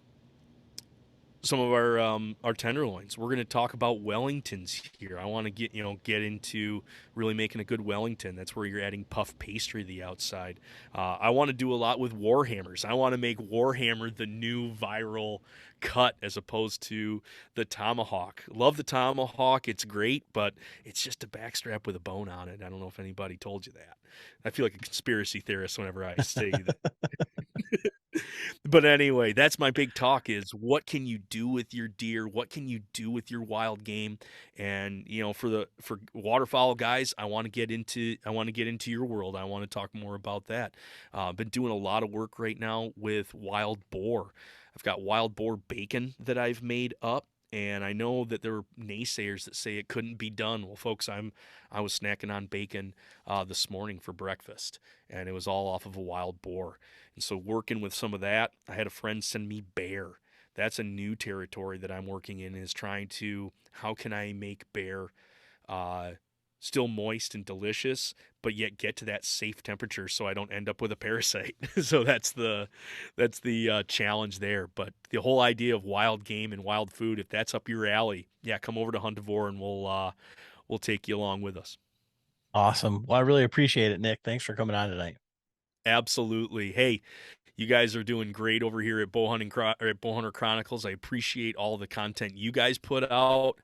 our tenderloins. We're going to talk about Wellingtons here. I want to get into really making a good Wellington. That's where you're adding puff pastry to the outside. I want to do a lot with War Hammers. I want to make War Hammer the new viral cut as opposed to the tomahawk. Love the tomahawk. It's great, but it's just a backstrap with a bone on it. I don't know if anybody told you that. I feel like a conspiracy theorist whenever I say that. But anyway, that's my big talk is what can you do with your deer? What can you do with your wild game? And, for waterfowl guys, I want to get into your world. I want to talk more about that. Been doing a lot of work right now with wild boar. I've got wild boar bacon that I've made up. And I know that there are naysayers that say it couldn't be done. Well, folks, I was snacking on bacon this morning for breakfast, and it was all off of a wild boar. And so working with some of that, I had a friend send me bear. That's a new territory that I'm working in, is trying to, how can I make bear still moist and delicious, but yet get to that safe temperature so I don't end up with a parasite. So that's the challenge there. But the whole idea of wild game and wild food, if that's up your alley, yeah, come over to Huntavore and we'll take you along with us. Awesome. Well, I really appreciate it, Nick. Thanks for coming on tonight. Absolutely. Hey, you guys are doing great over here at Bowhunter Chronicles. I appreciate all the content you guys put out.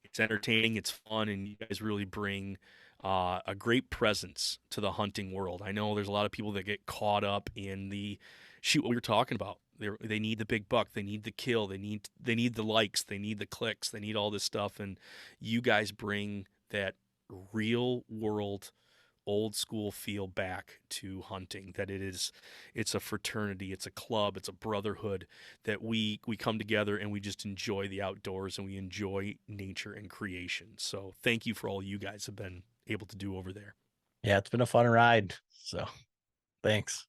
It's entertaining, it's fun, and you guys really bring a great presence to the hunting world. I know there's a lot of people that get caught up in the shoot what we were talking about. They need the big buck, they need the kill, they need the likes, they need the clicks, they need all this stuff, and you guys bring that real world old school feel back to hunting, that it's a fraternity, it's a club, it's a brotherhood, that we come together and we just enjoy the outdoors and we enjoy nature and creation. So thank you for all you guys have been able to do over there. Yeah, it's been a fun ride. So thanks.